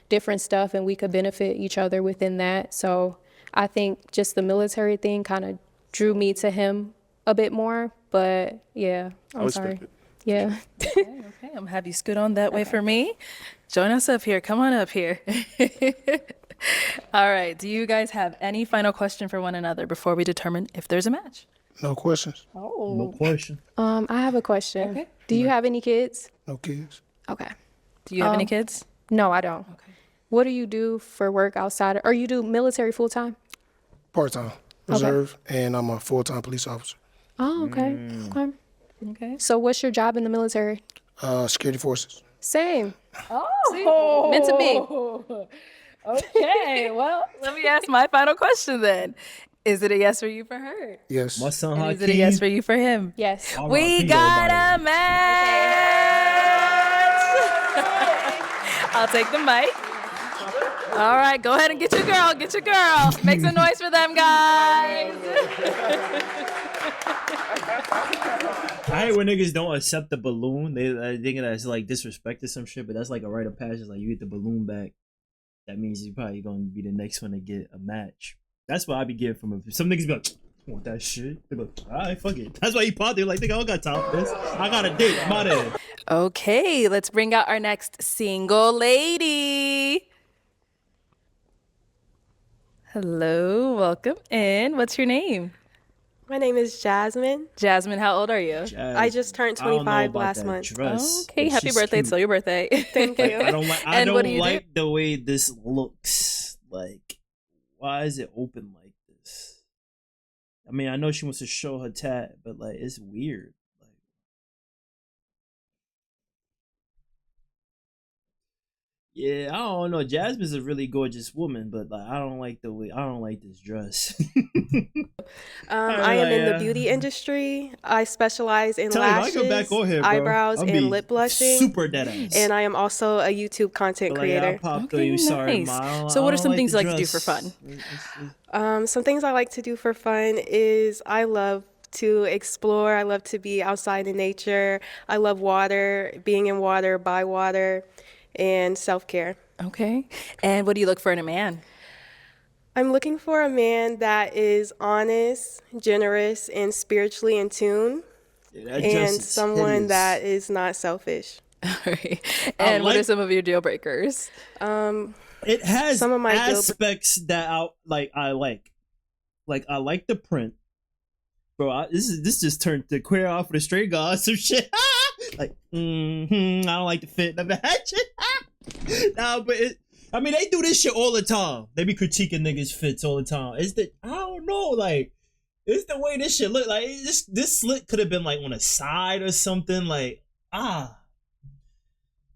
different stuff and we could benefit each other within that. So I think just the military thing kind of drew me to him a bit more. But yeah, I I'm respect sorry. it. Yeah. Okay, I'm gonna have you scoot on that way for me. Join us up here. Come on up here. All right. Do you guys have any final question for one another before we determine if there's a match? No questions. No question. I have a question. Okay. Do you have any kids? No kids. Okay. Do you have any kids? No, I don't. Okay. What do you do for work outside or you do military full time? Part-time. Reserve. And I'm a full-time police officer. Oh, okay. Okay. Okay. So what's your job in the military? Security forces. Same. Oh, meant to be. Okay, well, let me ask my final question then. Is it a yes for you for her? Yes. My son And is it a yes for you for him? Yes. All right, We he got go a match. I'll take the mic. All right, go ahead and get your girl. Get your girl. Make some noise for them, guys. I hate when niggas don't accept the balloon. They thinking that's like disrespect or some shit, but that's like a rite of passage. Like you get the balloon back, that means you're probably gonna be the next one to get a match. That's what I be getting from some niggas. Be like, I want that shit. They be like, all right, fuck it. That's why he popped. They're like, nigga, I don't got time for this. I got a date. I'm out of here. Okay, let's bring out our next single lady. Hello, welcome in. What's your name? My name is Jasmine. Jasmine, how old are you? I just turned 25 last month. Okay, happy birthday. It's still your birthday. Thank you. I don't like. I And don't what do you like the way this looks. Like, why is it open like this? I mean, I know she wants to show her tat, but like, it's weird. Yeah, I don't know. Jasmine's a really gorgeous woman, but like, I don't like this dress. I am in the beauty industry. I specialize in Tell you, I lashes, come back on here, bro. eyebrows, I'll be and lip blushing. super dead ass. And I am also a YouTube content But, like, I creator. popped through you. Sorry, Ma. I don't- So I what are don't some like things the you like to do for dress. fun? Some things I like to do for fun is I love to explore. I love to be outside in nature. I love water, being in water, by water, and self-care. Okay. And what do you look for in a man? I'm looking for a man that is honest, generous, and spiritually in tune, that dress and is someone hideous. that is not selfish. All right. And what are like- some of your deal breakers? It has Some of my deal aspects that I like. Like I like the print, bro. This just turned to queer off for the straight guy or some shit. Like, I don't like the fit of the hatchet. Nah, but I mean, they do this shit all the time. They be critiquing niggas' fits all the time. I don't know, like, it's the way this shit look. Like, this slit could have been like on a side or something. Like, yeah,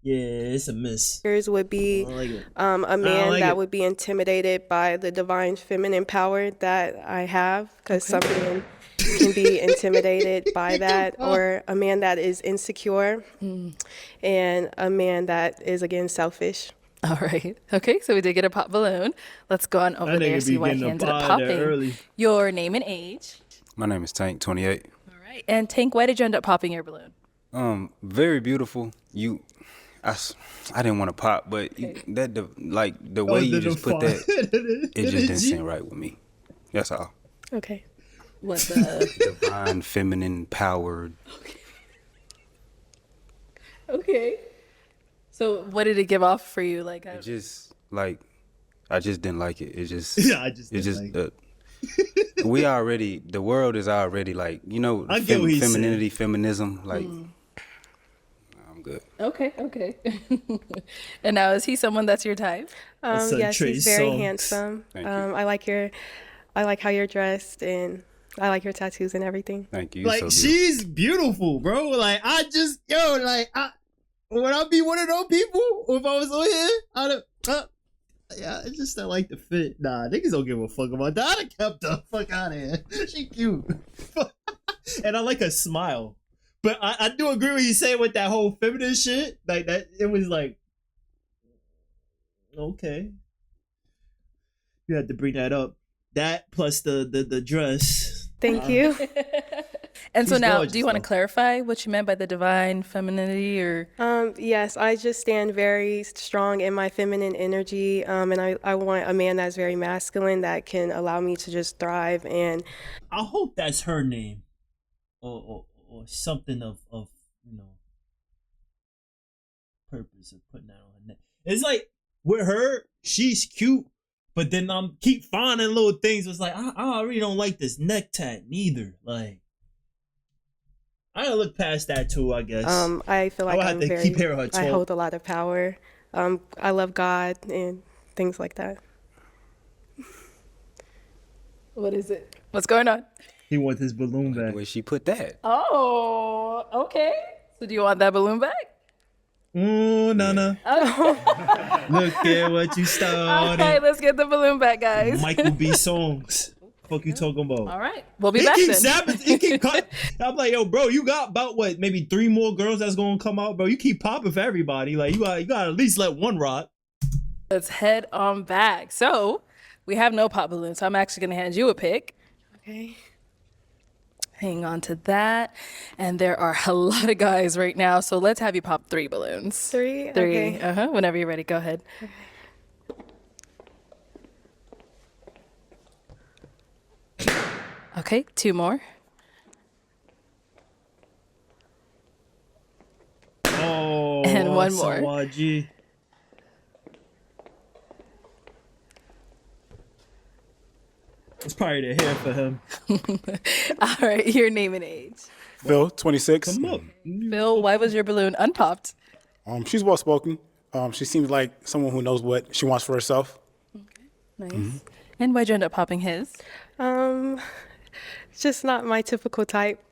it's a miss. Would be I don't like it. a don't man like that it. would be intimidated by the divine feminine power that I have, because some men can be intimidated by that, or a man that is insecure, and a man that is, again, selfish. All right. Okay, so we did get a pop balloon. Let's go on over That there nigga see be what getting he up ended up out of there popping. early. Your name and age. My name is Tank, 28. All right. And Tank, why did you end up popping your balloon? Very beautiful. I didn't want to pop, but the way you just put that, it just didn't seem right with me. That's all. Okay. What the? Divine, feminine, powered. Okay. So what did it give off for you? Like, It just I just didn't like it. It just Yeah, I just it didn't just like the world is already like, I get what he's saying. femininity, feminism, like I'm good. Okay. And now, is he someone that's your type? Yes, Trey he's very Songz. handsome. Thank you. I like how you're dressed, and I like your tattoos and everything. Thank you. Like, so she's beautiful, bro. Like, would I be one of those people if I was on here? Yeah, it's just not like the fit. Nah, niggas don't give a fuck about that. I'd have kept the fuck out of here. She cute. And I like her smile. But I do agree with you saying with that whole feminine shit. Like, that, it was like, okay. You had to bring that up. That plus the dress. Thank you. And so She's now, gorgeous, do you want to though. clarify what you meant by the divine femininity, or? Yes, I just stand very strong in my feminine energy, and I want a man that's very masculine that can allow me to just thrive. And I hope that's her name, or something of purpose of putting that on her neck. It's like with her, she's cute, but then keep finding little things. It's like I really don't like this neck tat neither. Like I gotta look past that too, I guess. I feel like I have to keep hearing her I talk. hold a lot of power. I love God and things like that. What is it? What's going on? He wants his balloon back. the way she put that. Oh, okay. So do you want that balloon back? Ooh, Nana. Look at what you started. Okay, let's get the balloon back, guys. Michael B. songs. Fuck you talking about? All right, we'll be He back keeps then. zapping. He keep cut. I'm like, yo, bro, you got about what? Maybe 3 more girls that's gonna come out, bro. You keep popping for everybody. Like you got to at least let one rock. Let's head on back. So we have no pop balloons, so I'm actually gonna hand you a pick. Okay. Hang on to that. And there are a lot of guys right now, so let's have you pop 3 balloons. 3? 3. Okay. Whenever you're ready, go ahead. Okay, 2 more. Oh, And one more. Sawaji. It's probably the hair for him. All right, your name and age. Phil, 26. Come up. Bill, why was your balloon unpopped? She's well spoken. She seems like someone who knows what she wants for herself. Nice. And why'd you end up popping his? Just not my typical type.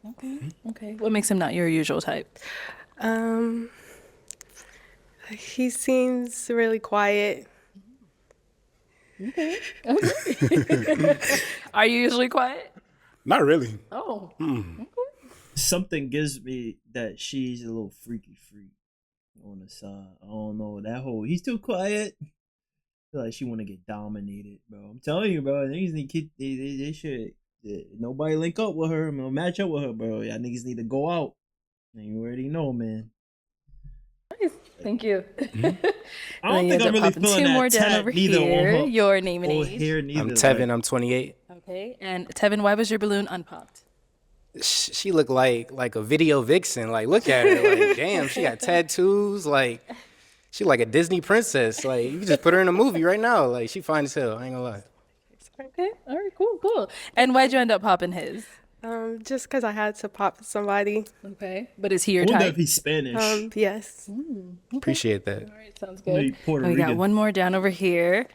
Okay. What makes him not your usual type? He seems really quiet. Okay. Are you usually quiet? Not really. Oh. Something gives me that she's a little freaky freak on the side. I don't know that whole. He's too quiet. I feel like she want to get dominated, bro. I'm telling you, bro. Niggas need they should. Nobody link up with her, man. Match up with her, bro. Y'all niggas need to go out. And you already know, man. Nice. Thank you. I don't think I'm really feeling that more down tat over neither here. on her. Your name and Or age. hair neither. I'm Tevin. I'm 28. Okay. And Tevin, why was your balloon unpopped? She looked like a video vixen. Like, look at her. Like, damn, she got tattoos. Like, she like a Disney princess. Like, you can just put her in a movie right now. Like, she fine as hell. I ain't gonna lie. Okay. All right. Cool. And why'd you end up popping his? Just because I had to pop somebody. Okay. But is he your I wonder type? if he's Spanish. Yes. Appreciate that. All right. Sounds Maybe good. Puerto And we got Rican. one more down over here.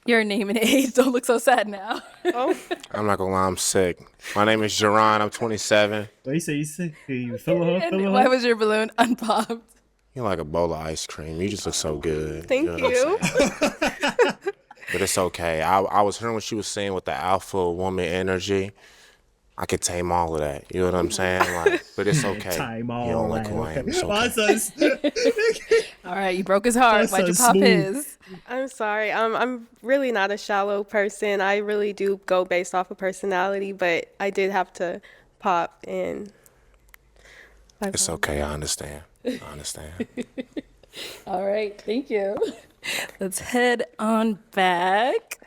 Your name and age. Don't look so sad now. Oh. I'm not gonna lie, I'm sick. My name is Jerron. I'm 27. What you say? You sick? You feeling her? And Feeling why her? was your balloon unpopped? You're like a bowl of ice cream. You just look so good. Thank know what I'm you. saying? But it's okay. I was hearing what she was saying with the alpha woman energy. I could tame all of that. You know what I'm saying? Like, but it's okay. Time all You don't like that. who I am. It's My okay. son's- All right. You broke his heart. That's Why'd you so pop smooth. his? I'm sorry. I'm really not a shallow person. I really do go based off of personality, but I did have to pop and. It's okay. I understand. I understand. All right, thank you. Let's head on back.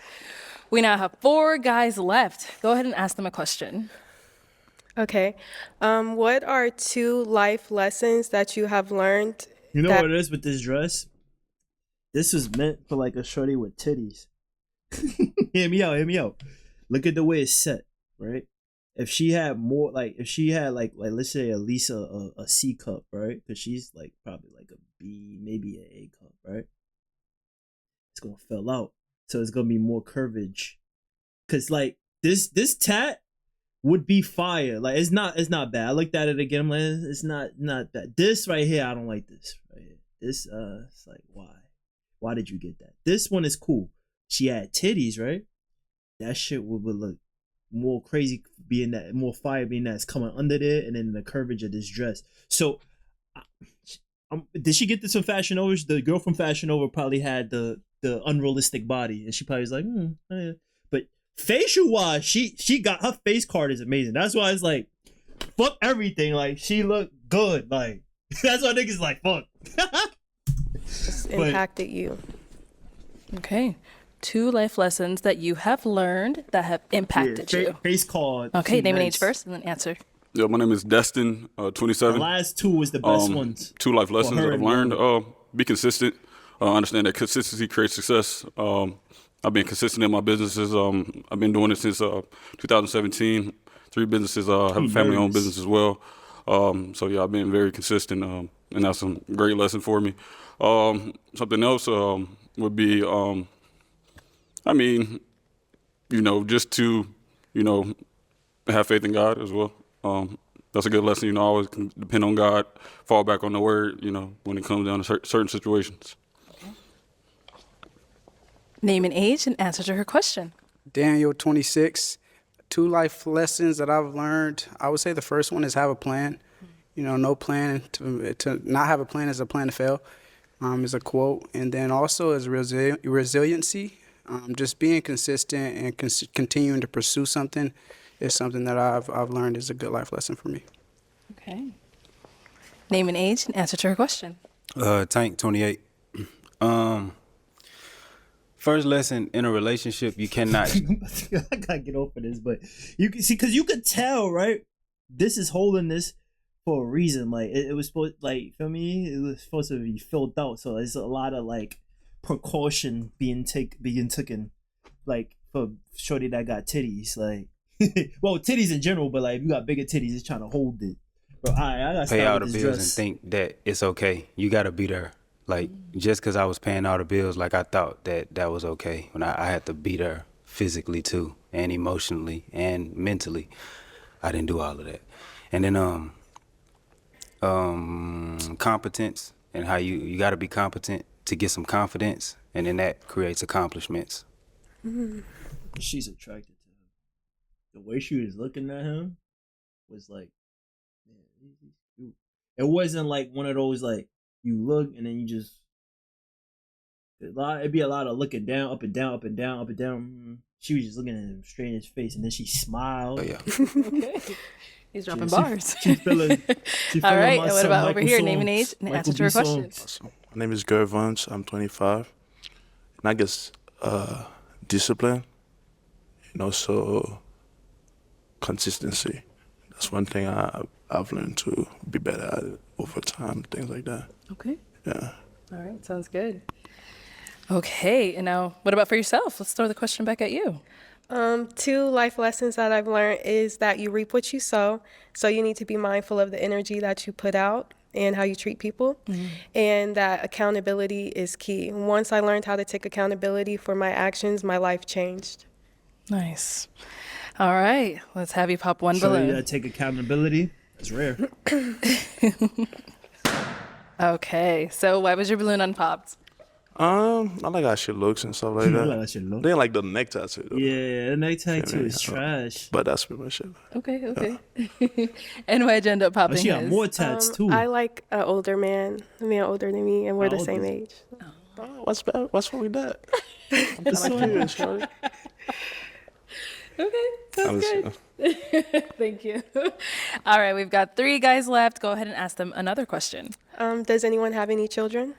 We now have 4 guys left. Go ahead and ask them a question. Okay. What are 2 life lessons that you have learned? You know that- what it is with this dress? This was meant for like a shorty with titties. Hear me out. Look at the way it's set, right? If she had more, like let's say at least a C cup, right? Because she's like probably like a B, maybe an A cup, right? It's gonna fill out, so it's gonna be more curvage. Cause like this tat would be fire. Like it's not bad. I looked at it again. I'm like, it's not bad. This right here, I don't like this right here. This it's like why did you get that? This one is cool. She had titties, right? That shit would look more crazy, being that more fire, being that it's coming under there, and then the curvage of this dress. So, did she get this from Fashion Nova? The girl from Fashion Nova probably had the unrealistic body, and she probably was like, yeah. But facial wise, she got her face card is amazing. That's why it's like, fuck everything. Like she looked good. Like that's why niggas like fuck. It's impacted you. Okay. 2 life lessons that you have learned that have impacted you. Face card. Okay, too name and nice. age first, and then answer. Yeah, my name is Destin, 27. The last 2 was the best ones. 2 life for lessons her that I've and learned. Be consistent. Understand that consistency creates success. I've been consistent in my businesses. I've been doing it since 2017. 3 businesses. I have a family-owned business as well. So yeah, I've been very consistent, and that's a great lesson for me. Something else would be, I mean, just to, have faith in God as well. that's a good lesson. You know, always can depend on God, fall back on the word, you know, when it comes down to certain situations. Name and age and answer to her question. Daniel, 26. 2 life lessons that I've learned. I would say the first one is have a plan. You know, no plan to not have a plan is a plan to fail. Is a quote, and then also is resiliency. Just being consistent and continuing to pursue something is something that I've learned is a good life lesson for me. Okay. Name and age and answer to her question. Tank, 28. First lesson in a relationship, you cannot. I gotta get over this, but you can see, because you could tell, right? This is holding this for a reason. Like it was supposed, like, feel me? It was supposed to be filled out, so there's a lot of like precaution being taken, like for shorty that got titties, like, well, titties in general, but like if you got bigger titties, it's trying to hold it. Bro, I gotta pay all start the with this bills dress. and think that it's okay. You gotta be there. Like, just because I was paying all the bills, like, I thought that was okay. When I had to be there physically too, and emotionally and mentally. I didn't do all of that. And then competence, and how you got to be competent to get some confidence, and then that creates accomplishments. She's attracted to him. The way she was looking at him was like, man, he's cute. It wasn't like one of those like you look and then you just. It'd be a lot of looking down, up and down, up and down, up and down. She was just looking at him straight in his face, and then she smiled. Oh yeah. Okay. He's dropping bars. She feeling. All right, and what about over here? Name and age and answer to her question. Awesome. My name is Gary Vance. I'm 25, and I guess discipline, and also consistency. That's one thing I've learned to be better at it over time. Things like that. Okay. Yeah. All right, sounds good. Okay, and now what about for yourself? Let's throw the question back at you. 2 life lessons that I've learned is that you reap what you sow. So you need to be mindful of the energy that you put out and how you treat people. And that accountability is key. Once I learned how to take accountability for my actions, my life changed. Nice. All right, let's have you pop one So balloon. you gotta take accountability. That's rare. Okay, so why was your balloon unpopped? I like how she looks and stuff like I that. like how she look. They didn't like the neck tattoo though. Yeah, the neck tattoo Yeah, is trash. But that's pretty much it. Okay. And why'd you end up popping Oh, she got his? more tats too. I like an older man, a man older than me, and we're the How old same is age. What's bad? What's wrong with that? I'm just curious, shorty. Okay, sounds good. Honestly. Thank you. All right, we've got 3 guys left. Go ahead and ask them another question. Does anyone have any children?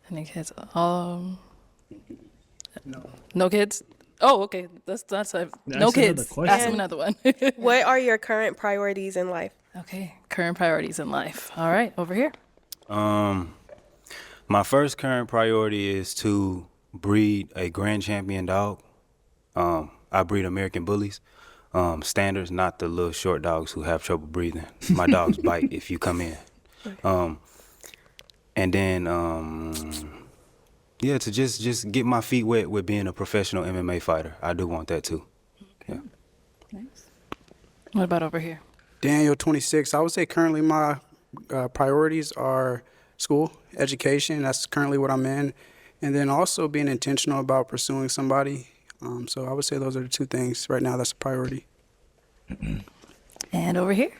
Any kids? No kids? Oh, okay. That's no another kids. question. Ask them another one. What are your current priorities in life? Okay, current priorities in life. All right, over here. My first current priority is to breed a grand champion dog. I breed American bullies. Standards, not the little short dogs who have trouble breathing. My dogs bite if you come in. And then, yeah, to just get my feet wet with being a professional MMA fighter. I do want that too. Yeah. Nice. What about over here? Daniel, 26. I would say currently my priorities are school, education. That's currently what I'm in. And then also being intentional about pursuing somebody. So I would say those are the 2 things right now that's a priority. And over here?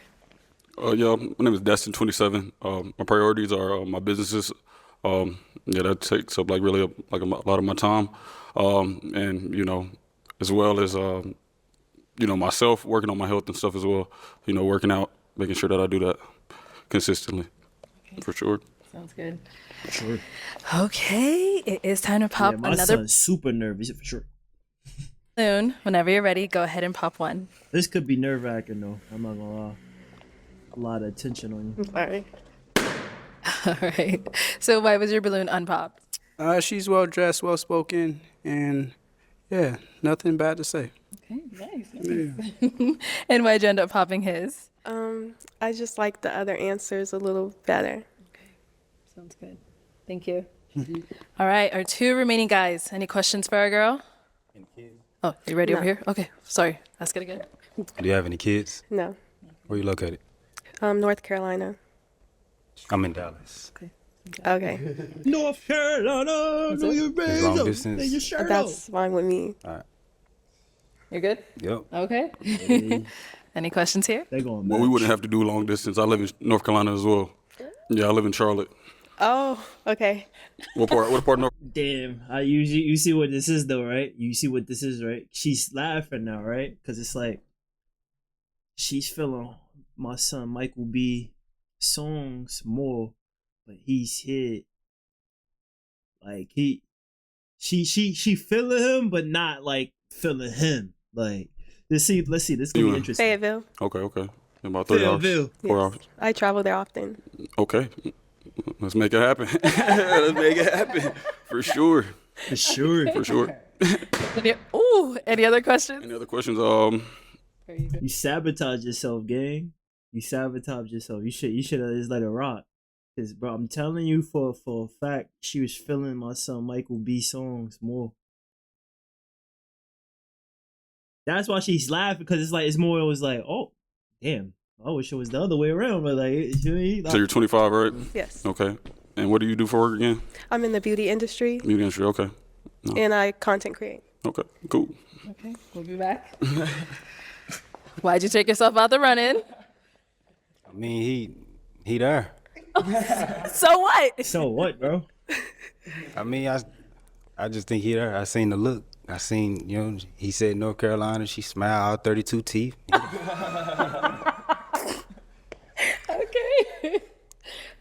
Yeah, my name is Destin, 27. My priorities are my businesses. Yeah, that takes up like really a lot of my time, and you know, as well as you know, myself working on my health and stuff as well. You know, working out, making sure that I do that consistently, for sure. Sounds good. For sure. Okay, it is time to pop Yeah, my another son's super nervous for sure. balloon. Whenever you're ready, go ahead and pop one. This could be nerve wracking though. I'm not gonna lie. A lot of attention on you. Sorry. All right. So why was your balloon unpopped? She's well dressed, well spoken, and yeah, nothing bad to say. Okay, nice. And why'd you end up popping his? I just like the other answers a little better. Sounds good. Thank you. All right, our 2 remaining guys. Any questions for our girl? Oh, you ready No. over here? Okay, sorry. Ask it again. Do you have any kids? No. Where you located? North Carolina. I'm in Dallas. Okay. North Carolina, know your It's long raise up, distance. and your shirt out. That's fine with me. All right. You're good? Yep. Okay. Any questions here? They going Well, we wouldn't have to do long distance. I live in North Carolina as well. Yeah, I live in Charlotte. Oh, okay. What part of North? Damn, you see what this is though, right? You see what this is, right? She's laughing now, right? Because it's like she's feeling my son Michael B songs more, but he's hit like she feeling him, but not like feeling him. Like let's see, this is gonna be interesting. Fayetteville. Okay. About 3 hours. Fayetteville. 4 hours. I travel there often. Okay. Let's make it happen. Let's make it happen. For sure. For sure. For sure. Any other questions? Any other questions? You sabotage yourself, gang. You sabotage yourself. You should have just let it rock. Cause bro, I'm telling you for a fact, she was feeling my son Michael B songs more. That's why she's laughing, because it's like it's more. It was like, oh, damn. I wish it was the other way around, but like, you know what I mean? So you're 25, right? Yes. Okay. And what do you do for work again? I'm in the beauty industry Beauty industry. Okay. No. and I content create. Okay. Cool. Okay, we'll be back. Why'd you take yourself out the running? I mean, he there. So what? So what, bro? I mean, I just think he there. I seen the look. I seen, you know, he said North Carolina. She smiled, all 32 teeth. Okay.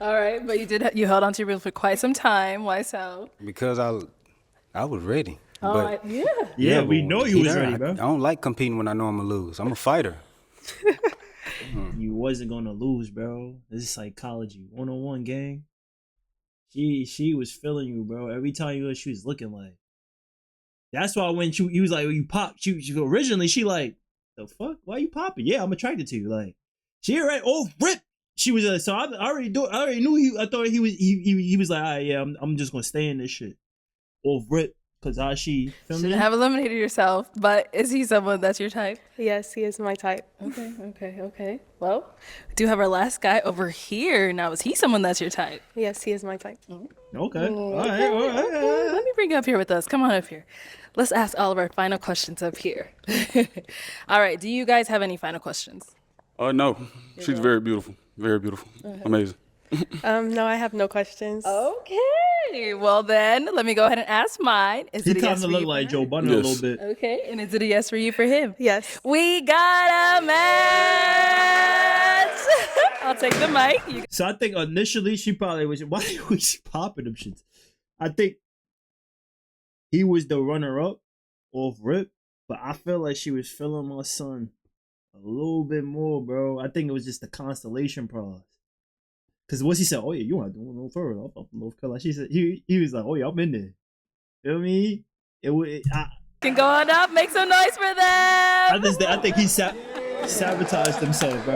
All right, but you held on to your reel for quite some time. Why so? Because I was ready. Oh, But Yeah, we but know he you was there. ready, bro. I don't like competing when I know I'm gonna lose. I'm a fighter. You wasn't gonna lose, bro. This is psychology 101, gang. She was feeling you, bro. Every time you she was looking like. That's why when he was like, when you pop, she originally she like, the fuck? Why you popping? Yeah, I'm attracted to you. Like, she already rip. She was so I already knew I thought he was like, all right, yeah, I'm just gonna stay in this shit. Rip. Cause how she Shouldn't have eliminated yourself, but is he someone that's your type? Yes, he is my type. Okay. Well, we do have our last guy over here. Now, is he someone that's your type? Yes, he is my type. Okay. All right. Let me bring you up here with us. Come on up here. Let's ask all of our final questions up here. All right. Do you guys have any final questions? No. She's very beautiful. Very beautiful. Amazing. No, I have no questions. Okay. Well, then let me go ahead and ask mine. Is He it a kind yes of for look you? like Joe Budden a little bit. Okay. And is it a yes for you for him? Yes. We got a match. I'll take the mic. So I think initially she probably was. Why was she popping them shits? I think he was the runner-up off rip, but I feel like she was feeling my son a little bit more, bro. I think it was just the constellation prize. Cause once he said, "Oh yeah, you want to do no further?" I'm from North Carolina. She said he was like, "Oh yeah, I'm in there." Feel me? Can go on up, make some noise for them. I think he sabotaged himself, bro.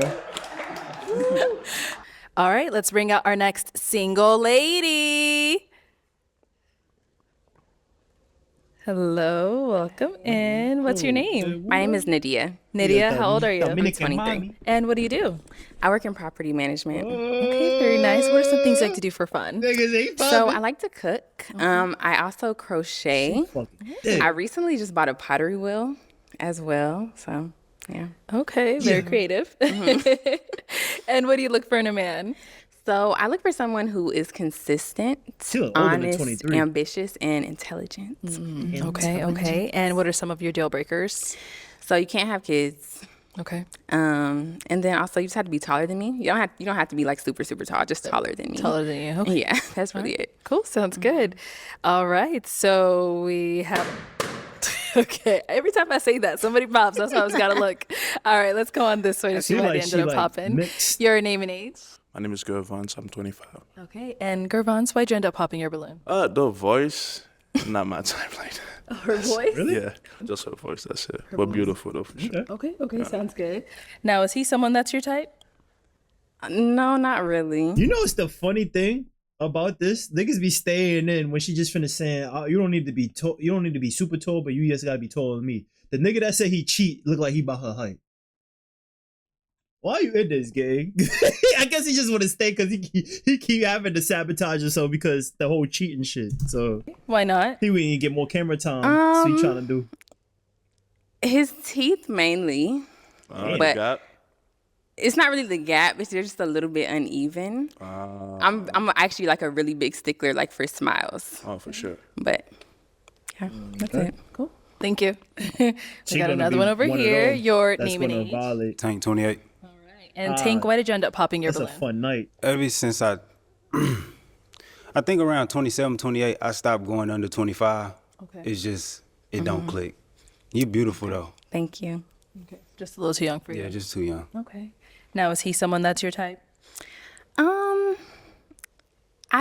All right, let's bring out our next single lady. Hello, welcome in. What's your name? My name is Nydia. Nydia, how old are you? I'm 23. And what do you do? I work in property management. Okay, very nice. What are some things you like to do for fun? So I like to cook. I also crochet. I recently just bought a pottery wheel as well. So yeah. Okay, very creative. And what do you look for in a man? So I look for someone who is consistent, honest, ambitious, and intelligent. Okay. And what are some of your deal breakers? So you can't have kids. Okay. And then also you just have to be taller than me. You don't have to be like super tall, just taller than me. Taller than you. Okay. Yeah, that's really it. Cool. Sounds good. All right. So we have. Okay. Every time I say that, somebody pops. That's why I was gotta look. All right. Let's go on this way to see why they ended up popping. Your name and age. My name is Gervons. I'm 25. Okay. And Gervons, why'd you end up popping your balloon? The voice, not my type like that. Her voice? Really? Yeah, just her voice. That's it. But beautiful though, for sure. Okay. Sounds good. Now, is he someone that's your type? No, not really. You know what's the funny thing about this? Niggas be staying in when she just finished saying, oh, you don't need to be tall, you don't need to be super tall, but you just gotta be taller than me. The nigga that said he cheat looked like he about her height. Why are you in this, gang? I guess he just want to stay because he keep having to sabotage himself because the whole cheating shit. So why not? He wouldn't get more camera time. So he trying to do his teeth mainly, but it's not really the gap. It's just a little bit uneven. I'm actually like a really big stickler like for smiles. Oh, for sure. But yeah, that's it. Cool. Thank you. We got another one over here. Your name and age. Tank 28. And Tank, why did you end up popping your balloon? That's a fun night. Ever since I think around 27, 28, I stopped going under 25. Okay. It's just, it don't click. You beautiful though. Thank you. Okay. Just a little too young for you. Yeah, just too young. Okay. Now, is he someone that's your type? I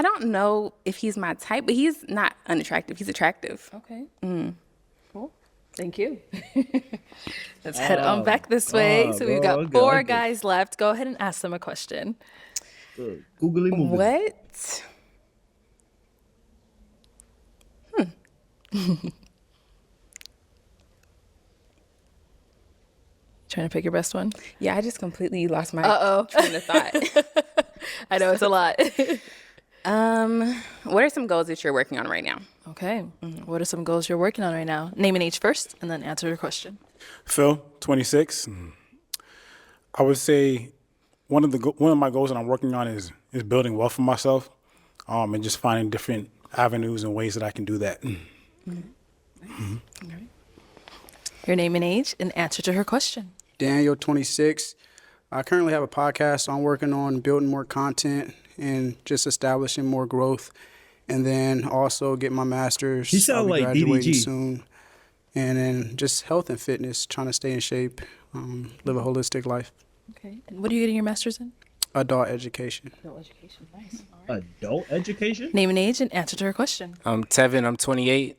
don't know if he's my type, but he's not unattractive. He's attractive. Okay. Cool. Thank you. Let's head on back this way. So we've got four guys left. Go ahead and ask them a question. Googly movie. What? Trying to pick your best one? Yeah, I just completely lost my train of thought. I know it's a lot. What are some goals that you're working on right now? Okay. What are some goals you're working on right now? Name and age first, and then answer your question. Phil, 26. I would say one of my goals that I'm working on is building wealth for myself, and just finding different avenues and ways that I can do that. Your name and age, and answer to her question. Daniel, 26. I currently have a podcast. I'm working on building more content and just establishing more growth, and then also get my master's. You sound like graduating DDG. soon, and then just health and fitness, trying to stay in shape, live a holistic life. Okay. And what are you getting your master's in? Adult education. Adult education. Nice. All right. Adult education? Name and age, and answer to her question. I'm Tevin. I'm 28.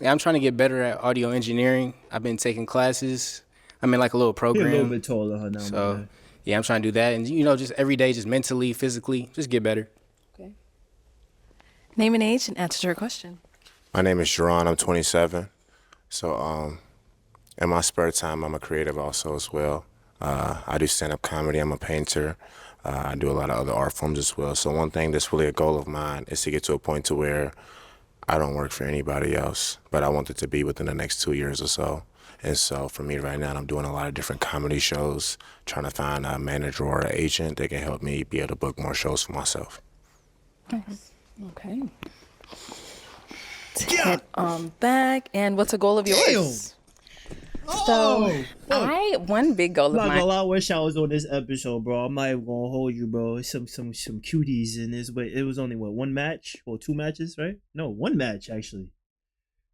Yeah, I'm trying to get better at audio engineering. I've been taking classes. I'm in like a little program. You're a little bit taller than her now. So, yeah, I'm trying to do that. And, just every day, just mentally, physically, just get better. Okay. Name and age, and answer to her question. My name is Jerron. I'm 27. So in my spare time, I'm a creative also as well. I do stand-up comedy. I'm a painter. I do a lot of other art forms as well. So one thing that's really a goal of mine is to get to a point to where I don't work for anybody else, but I want it to be within the next 2 years or so. And so for me right now, I'm doing a lot of different comedy shows, trying to find a manager or an agent that can help me be able to book more shows for myself. Nice. Okay. Let's head on back. And what's a goal of yours? One big goal of I'm not mine. gonna lie, I wish I was on this episode, bro. I'm not even gonna hold you, bro. Some cuties in this, but it was only one match or 2 matches, right? No, 1 match actually.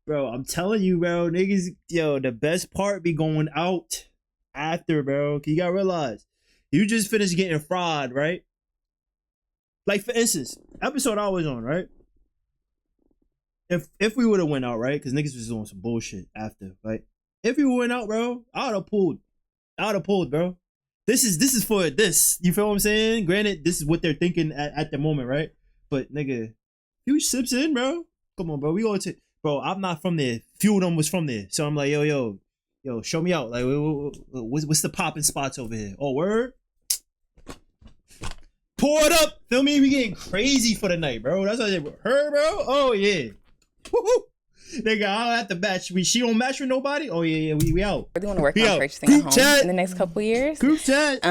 Bro, I'm telling you, bro, niggas, the best part be going out after, bro. You gotta realize, you just finished getting fried, right? Like for instance, episode I was on, right? If we would have went out, right? Because niggas was doing some bullshit after, right? If we went out, bro, I would have pulled, bro. This is for this. You feel what I'm saying? Granted, this is what they're thinking at the moment, right? But nigga, few sips in, bro. Come on, bro. We going to, bro. I'm not from there. Few of them was from there, so I'm like, yo, show me out. Like, what's the popping spots over here? Oh, word. Pour it up. Feel me? We getting crazy for the night, bro. That's what I said. Her, bro. Oh yeah. Woo-hoo. Nigga, I don't have to match. She don't match with nobody? Oh, yeah, we out. I really want to work We on out. purchasing a Group home chat. in the next couple years. Group chat.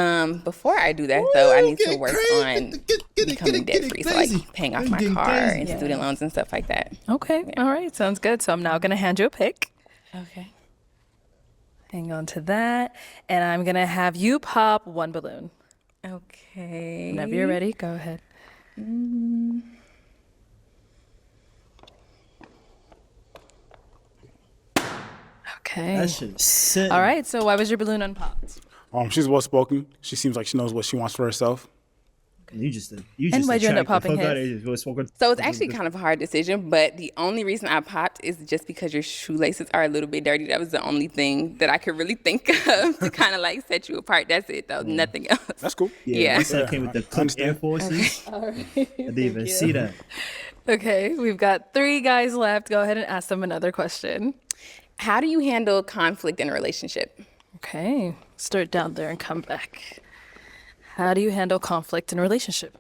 Before I do that, though, I need to get work crazy. on Get becoming it debt free, so like crazy. paying off I'm my getting car crazy. and student loans and stuff like that. Okay. All right. Sounds good. So I'm now going to hand you a pick. Okay. Hang on to that. And I'm going to have you pop 1 balloon. Okay. Whenever you're ready, go ahead. Okay. That shit is sick. All right. So why was your balloon unpopped? She's well spoken. She seems like she knows what she wants for herself. You just And why'd you end up popping his? So it's actually kind of a hard decision, but the only reason I popped is just because your shoelaces are a little bit dirty. That was the only thing that I could really think of to kind of like set you apart. That's it, though. Nothing else. That's cool. Yeah. This side came with the Cook Air Forces. All right. I didn't even see that. Okay. We've got 3 guys left. Go ahead and ask them another question. How do you handle conflict in a relationship? Okay, start down there and come back. How do you handle conflict in a relationship?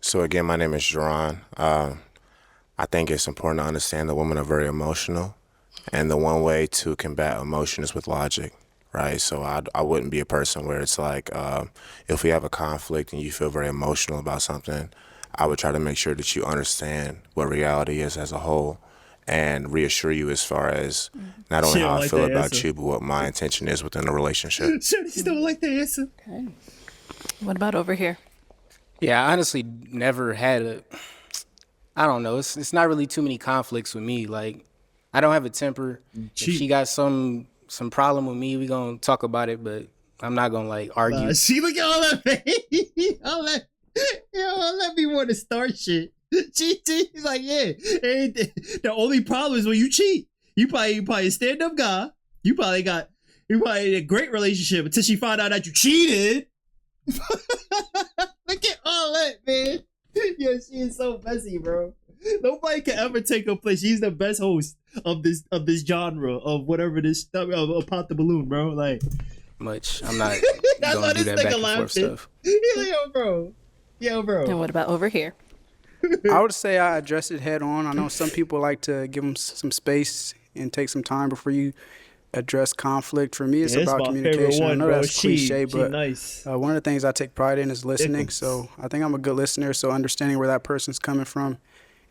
So again, my name is Jerron. I think it's important to understand that women are very emotional, and the one way to combat emotion is with logic, right? So I wouldn't be a person where it's like, if we have a conflict and you feel very emotional about something, I would try to make sure that you understand what reality is as a whole and reassure you as far as not only She don't how I like feel that about answer. you, but what my intention is within the relationship. Shorty don't like the answer. Okay. What about over here? Yeah, I honestly never had I don't know. It's not really too many conflicts with me. Like, I don't have a temper. If she got some problem with me, we gonna talk about it, but I'm not gonna like argue. See, look at all that. all that. All that be want to start shit. He's like, yeah. The only problem is when you cheat. You probably a stand-up guy. You probably a great relationship until she found out that you cheated. Look at all that, man. Yo, she is so messy, bro. Nobody can ever take her place. She's the best host of this genre of whatever this stuff of Pop the Balloon, bro. Like much. I'm not that's why gonna do this that back nigga and forth laughing. stuff. He's like, yo, bro. And what about over here? I would say I address it head on. I know some people like to give them some space and take some time before you address conflict. For me, it's Yeah, it's about my favorite communication. I one, know bro. that's She cliche, but nice. one of the things I take pride in is listening. Dickens. So I think I'm a good listener. So understanding where that person's coming from,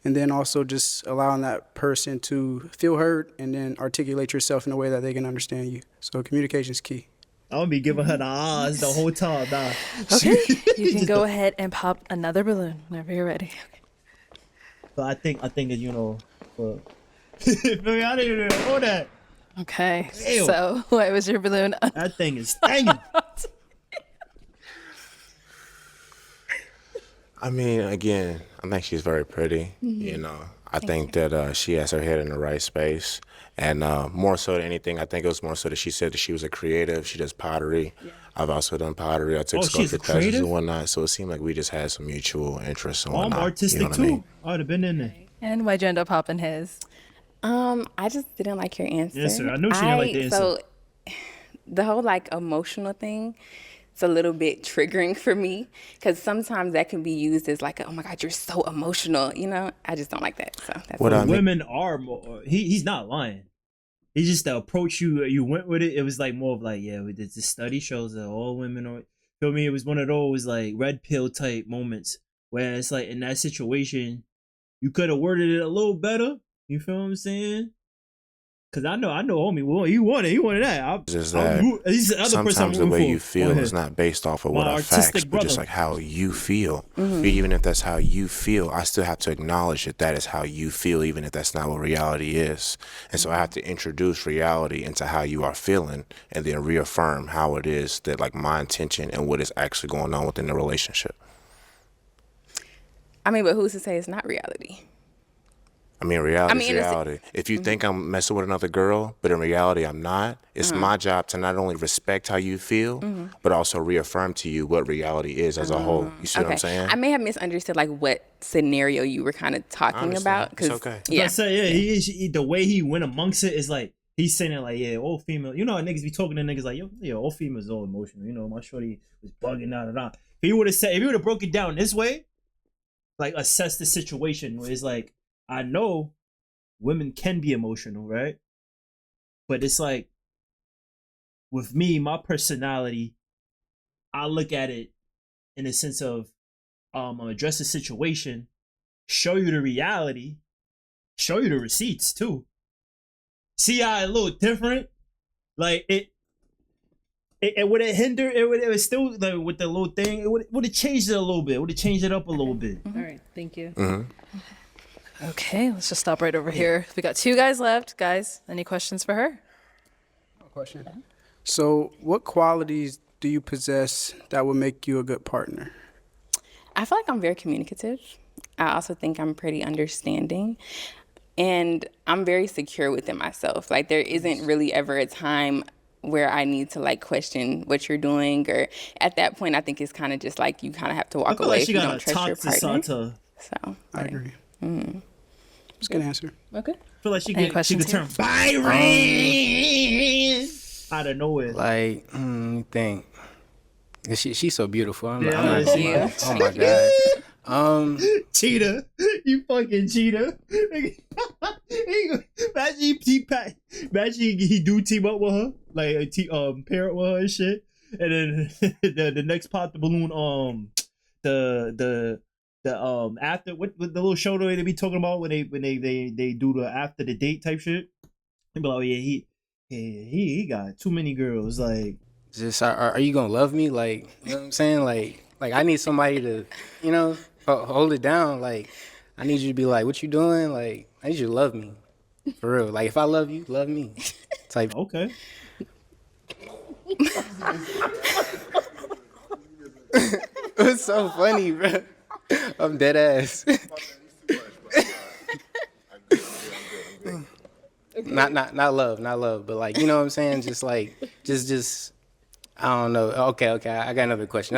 and then also just allowing that person to feel heard and then articulate yourself in a way that they can understand you. So communication is key. I'm gonna be giving her the odds the whole time. Nah. Okay, you can go ahead and pop another balloon whenever you're ready. But I think you know. I didn't even know that. Okay, Ew. so what was your balloon? That thing is stinging. I mean, again, I think she's very pretty. You know, I think that she has her head in the right space. And more so than anything, I think it was more so that she said that she was a creative. She does pottery. Yeah. I've also done pottery. I took Oh, she's sculpture a classes creative? and whatnot. So it seemed like we just had some mutual interests and I'm whatnot. artistic you know what too. I mean? I would have been in there. And why'd you end up popping his? I just didn't like your answer. Yes, sir. I knew she didn't like the answer. So the whole like emotional thing, it's a little bit triggering for me because sometimes that can be used as like, oh my God, you're so emotional. You know, I just don't like that. So that's What I mean- Women are more. He's not lying. It's just the approach you went with it. It was like more of like, yeah, the study shows that all women are. Feel me? It was one of those like red pill type moments where it's like in that situation, you could have worded it a little better. You feel what I'm saying? Cause I know, homie. Well, he wanted that. Just that He's the other person I'm sometimes the rooting way for. you feel Go is ahead. not based off of My what are artistic facts, but just brother. like how you feel. Even if that's how you feel, I still have to acknowledge that that is how you feel, even if that's not what reality is. And so I have to introduce reality into how you are feeling, and then reaffirm how it is that like my intention and what is actually going on within the relationship. I mean, but who's to say it's not reality? I mean, reality is in a se- reality. If you think I'm messing with another girl, but in reality I'm not, it's my job to not only respect how you feel, but also reaffirm to you what reality is as a whole. You see what I'm saying? I may have misunderstood like what scenario you were kind of talking understand. about. It's okay. Yeah. I say, yeah, the way he went amongst it is like he's saying it like, yeah, all female. You know, how niggas be talking to niggas like, yo, all females all emotional. You know, my shorty was bugging da. If he would have broke it down this way, like assess the situation where it's like, I know women can be emotional, right? But it's like with me, my personality, I look at it in a sense of address the situation, show you the reality, show you the receipts too. See how it a little different? Like it would have hindered, it would still like with the little thing, it would have changed it a little bit. It would have changed it up a little bit. All right, thank you. Mm-hmm. Okay, let's just stop right over here. We got 2 guys left. Guys, any questions for her? Question. So what qualities do you possess that would make you a good partner? I feel like I'm very communicative. I also think I'm pretty understanding. And I'm very secure within myself. Like there isn't really ever a time where I need to like question what you're doing, or at that point I think it's kind of just like you kind of have to I walk feel away like if she you got don't a trust your top to partner. Santa. So I agree. That's a good answer. Okay. I feel like she Any could questions turn here? Byron. out of nowhere. Like, let me think. She's so beautiful. I'm Yeah, not she gonna lie. is. Oh my god. Cheetah, you fucking cheetah. Imagine he do team up with her, like pair up with her and shit, and then the next pop the balloon the after what the little show they be talking about when they do the after the date type shit. They be like, oh yeah, he got too many girls. Like, just are you gonna love me? Like, you know what I'm saying? Like I need somebody to, you know, hold it down. Like, I need you to be like, what you doing? Like, I need you to love me, for real. Like, if I love you, love me. Type. Okay. It's so funny, bro. I'm dead ass. Not love, but like, you know what I'm saying? Just like, just, I don't know. Okay, I got another question.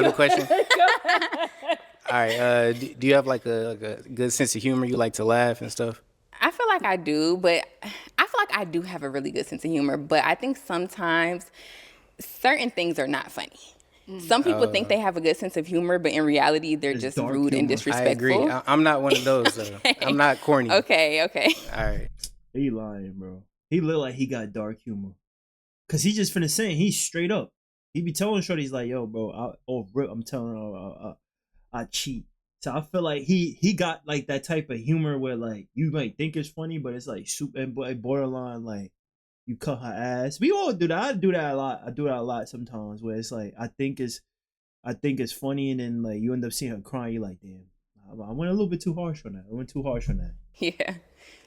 All right, do you have like a good sense of humor? You like to laugh and stuff? I feel like I do, but I feel like I do have a really good sense of humor, but I think sometimes certain things are not funny. Some people think they have a good sense of humor, but in reality, they're just rude and disrespectful. I agree. I'm not one of those, though. Okay. I'm not corny. Okay. All right. He lying, bro. He look like he got dark humor. Cause he just finna say he's straight up. He be telling shorties like, yo, bro, I'm telling her I cheat. So I feel like he got like that type of humor where like you might think it's funny, but it's like super and borderline like you cut her ass. We all do that. I do that a lot. I do that a lot sometimes where it's like I think it's funny and then like you end up seeing her crying. You're like, damn, I went a little bit too harsh on that. I went too harsh on that. Yeah,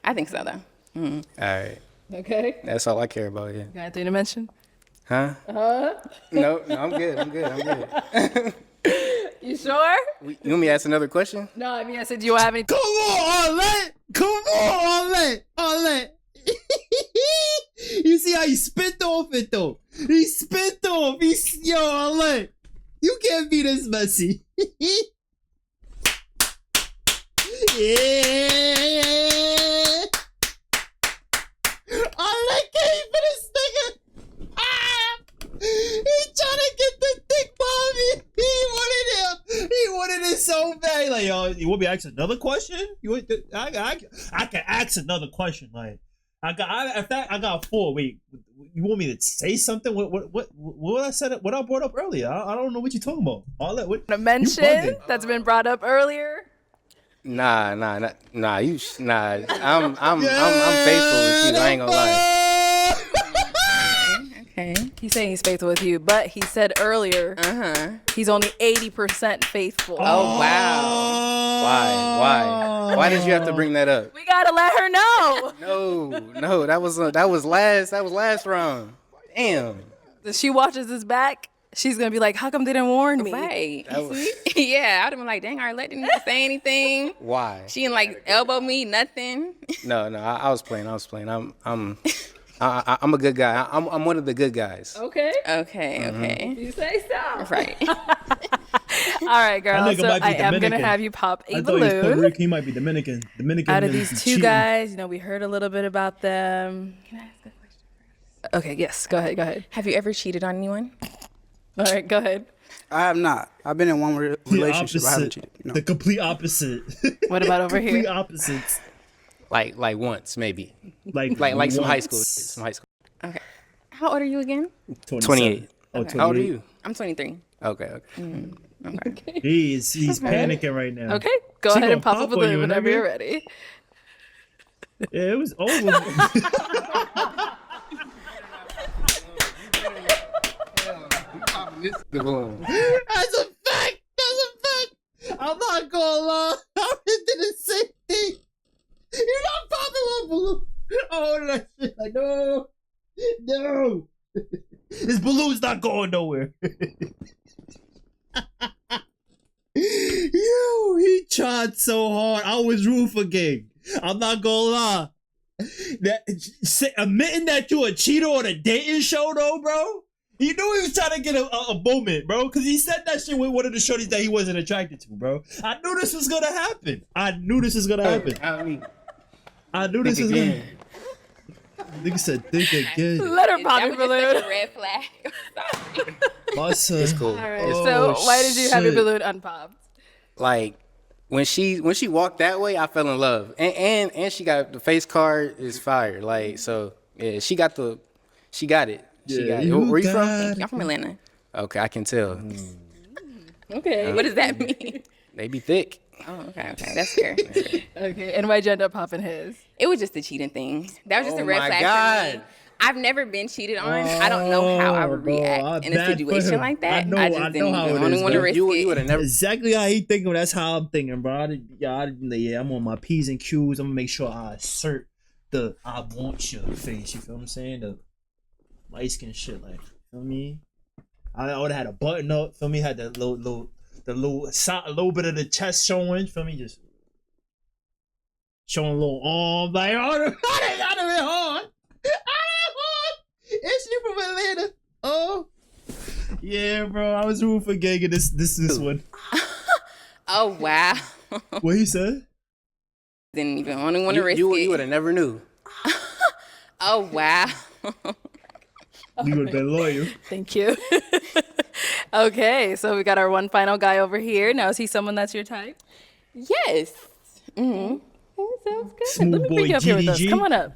I think so though. All right. Okay. That's all I care about. Yeah. Got anything to mention? Huh? No, I'm good. You sure? You want me to ask another question? No, I mean I said, do you have any? Come on, Arlette. You see how he spit off it though? He spit off. Yo, Arlette, you can't be this messy. Yeah. Arlette came for this nigga. He trying to get the thick Bobby. He wanted it so bad. Like, yo, you want me to ask another question? I can ask another question. Like, I got 4. Wait, you want me to say something? What I said? What I brought up earlier? I don't know what you're talking about. A mention that's been brought up earlier. Nah. I'm faithful with you. I ain't gonna lie. Okay. He's saying he's faithful with you, but he said earlier he's only 80% faithful. Oh wow. Why did you have to bring that up? We gotta let her know. No, that was last round. Damn. If she watches this back, she's gonna be like, how come they didn't warn me? Right. Yeah, I'd have been like, dang, Arlette didn't even say anything. Why? She didn't like elbow me, nothing. No, I was playing. I'm a good guy. I'm one of the good guys. Okay. Okay. You say so. Right. All right, girl. That nigga So might be I am gonna Dominican. have you pop a I thought he was Puerto balloon. Rican. He might be Dominican. Out of and these two cheating. guys, we heard a little bit about them. Can I ask a question first? Okay, yes. Go ahead. Have you ever cheated on anyone? All right, go ahead. I have not. I've been in one The relationship. I haven't opposite. cheated. No. The complete opposite. What about over Complete here? opposites. Like once maybe. Like some high school. once. Some high school. Okay. How old are you again? 28. Oh, Okay. How old are you? I'm 23. Okay. Okay. He's panicking right now. Okay, go She ahead and gonna pop a pop on balloon you, whenever nigga. you're ready. Yeah, it was over. The balloon. That's a fact. I'm not gonna lie. I did the same thing. You're not popping my balloon. Oh, that shit. Like, no. This balloon's not going nowhere. Yo, he tried so hard. I was rooting for Gang. I'm not gonna lie. Admitting that you a cheater on a dating show, though, bro. You knew he was trying to get a moment, bro, because he said that shit with one of the shorties that he wasn't attracted to, bro. I knew this was gonna happen. I knew this was gonna happen. Nigga said think again. Let her pop That your was just like balloon. a red flag. Sorry. My son. It's cool. All right. So why did you have your balloon unpopped? Like when she walked that way, I fell in love. And she got the face card is fire. Like so, yeah, she got it. She got it. Where you from? I'm from Atlanta. Okay, I can tell. Okay. What does that mean? They be thick. Oh, okay. That's fair. Okay. And why'd you end up popping his? It was just a cheating thing. That was just Oh a red my flag God. for me. I've never been cheated on. I don't know how I would bro, react in a bad for situation him. like that. I know just didn't how it even is, want to bro. risk You it. would have never. Exactly how he thinking. That's how I'm thinking, bro. I'm on my P's and Q's. I'm gonna make sure I assert the I want you face. You feel what I'm saying? The light skin shit, like, feel me? I would have had a button up. Feel me? Had the little bit of the chest showing. Feel me? Just showing a little arm, like, oh, they got him in hard. Is she from Atlanta? Oh, yeah, bro. I was rooting for Gang in this one. Oh, wow. What he said? Didn't even want to risk You it. would have never knew. Oh, wow. You would have been loyal. Thank you. Okay, so we got our one final guy over here. Now, is he someone that's your type? Yes. Mm-hmm. Sounds good. Smooth Let me boy bring you up here with us. GDG. Come on up.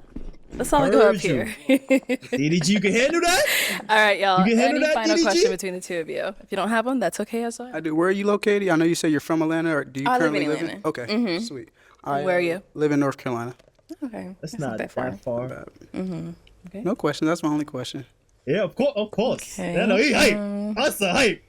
Let's all go up Heard you. here. DDG, you can handle that? All right, y'all. You can handle Any that, final DDG? question between the two of you? If you don't have one, that's okay as well. I do. Where are you located? I know you said you're from Atlanta, or do you I live currently in live in? Atlanta. Okay, Mhm. sweet. I Where are you? live in North Carolina. Okay. That's not that far. Mm-hmm. Okay. No question. That's my only question. Yeah, of course. Okay. Yeah, no, he hype. That's a hype.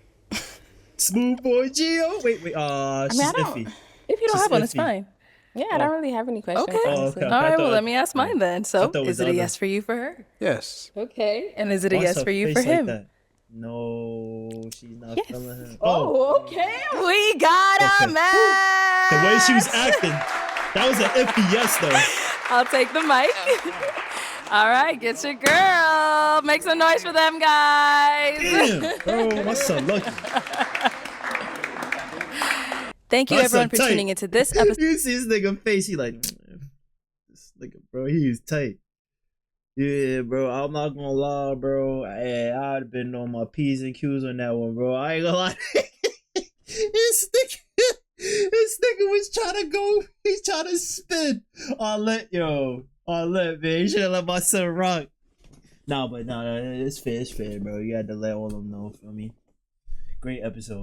Smooth boy Gio. Wait. She's I don't- iffy. If you don't She's have one, it's iffy. fine. Yeah, I don't really have any questions. Okay. Oh, honestly. okay. All I right, well, thought- let me ask mine then. So, thought it was is it a the yes for you for her? Yes. Okay. And is it a Why's yes her for you face for like him? that? No, she's not Yes. feeling him. Oh, okay. We got a Okay. match. The way she was acting, that was an iffy yes, though. I'll take the mic. All right, get your girl. Make some noise for them, guys. Damn, bro, my son lucky. Thank you, My everyone, son for tight. tuning into this episode. You see this nigga face, he like, this nigga, bro, he is tight. Yeah, bro, I'm not gonna lie, bro. I'd have been on my P's and Q's on that one, bro. I ain't gonna lie. This nigga was trying to go, he's trying to spin. Man. He should have let my son rock. Nah, it's fair, bro. You had to let all of them know, feel me? Great episode.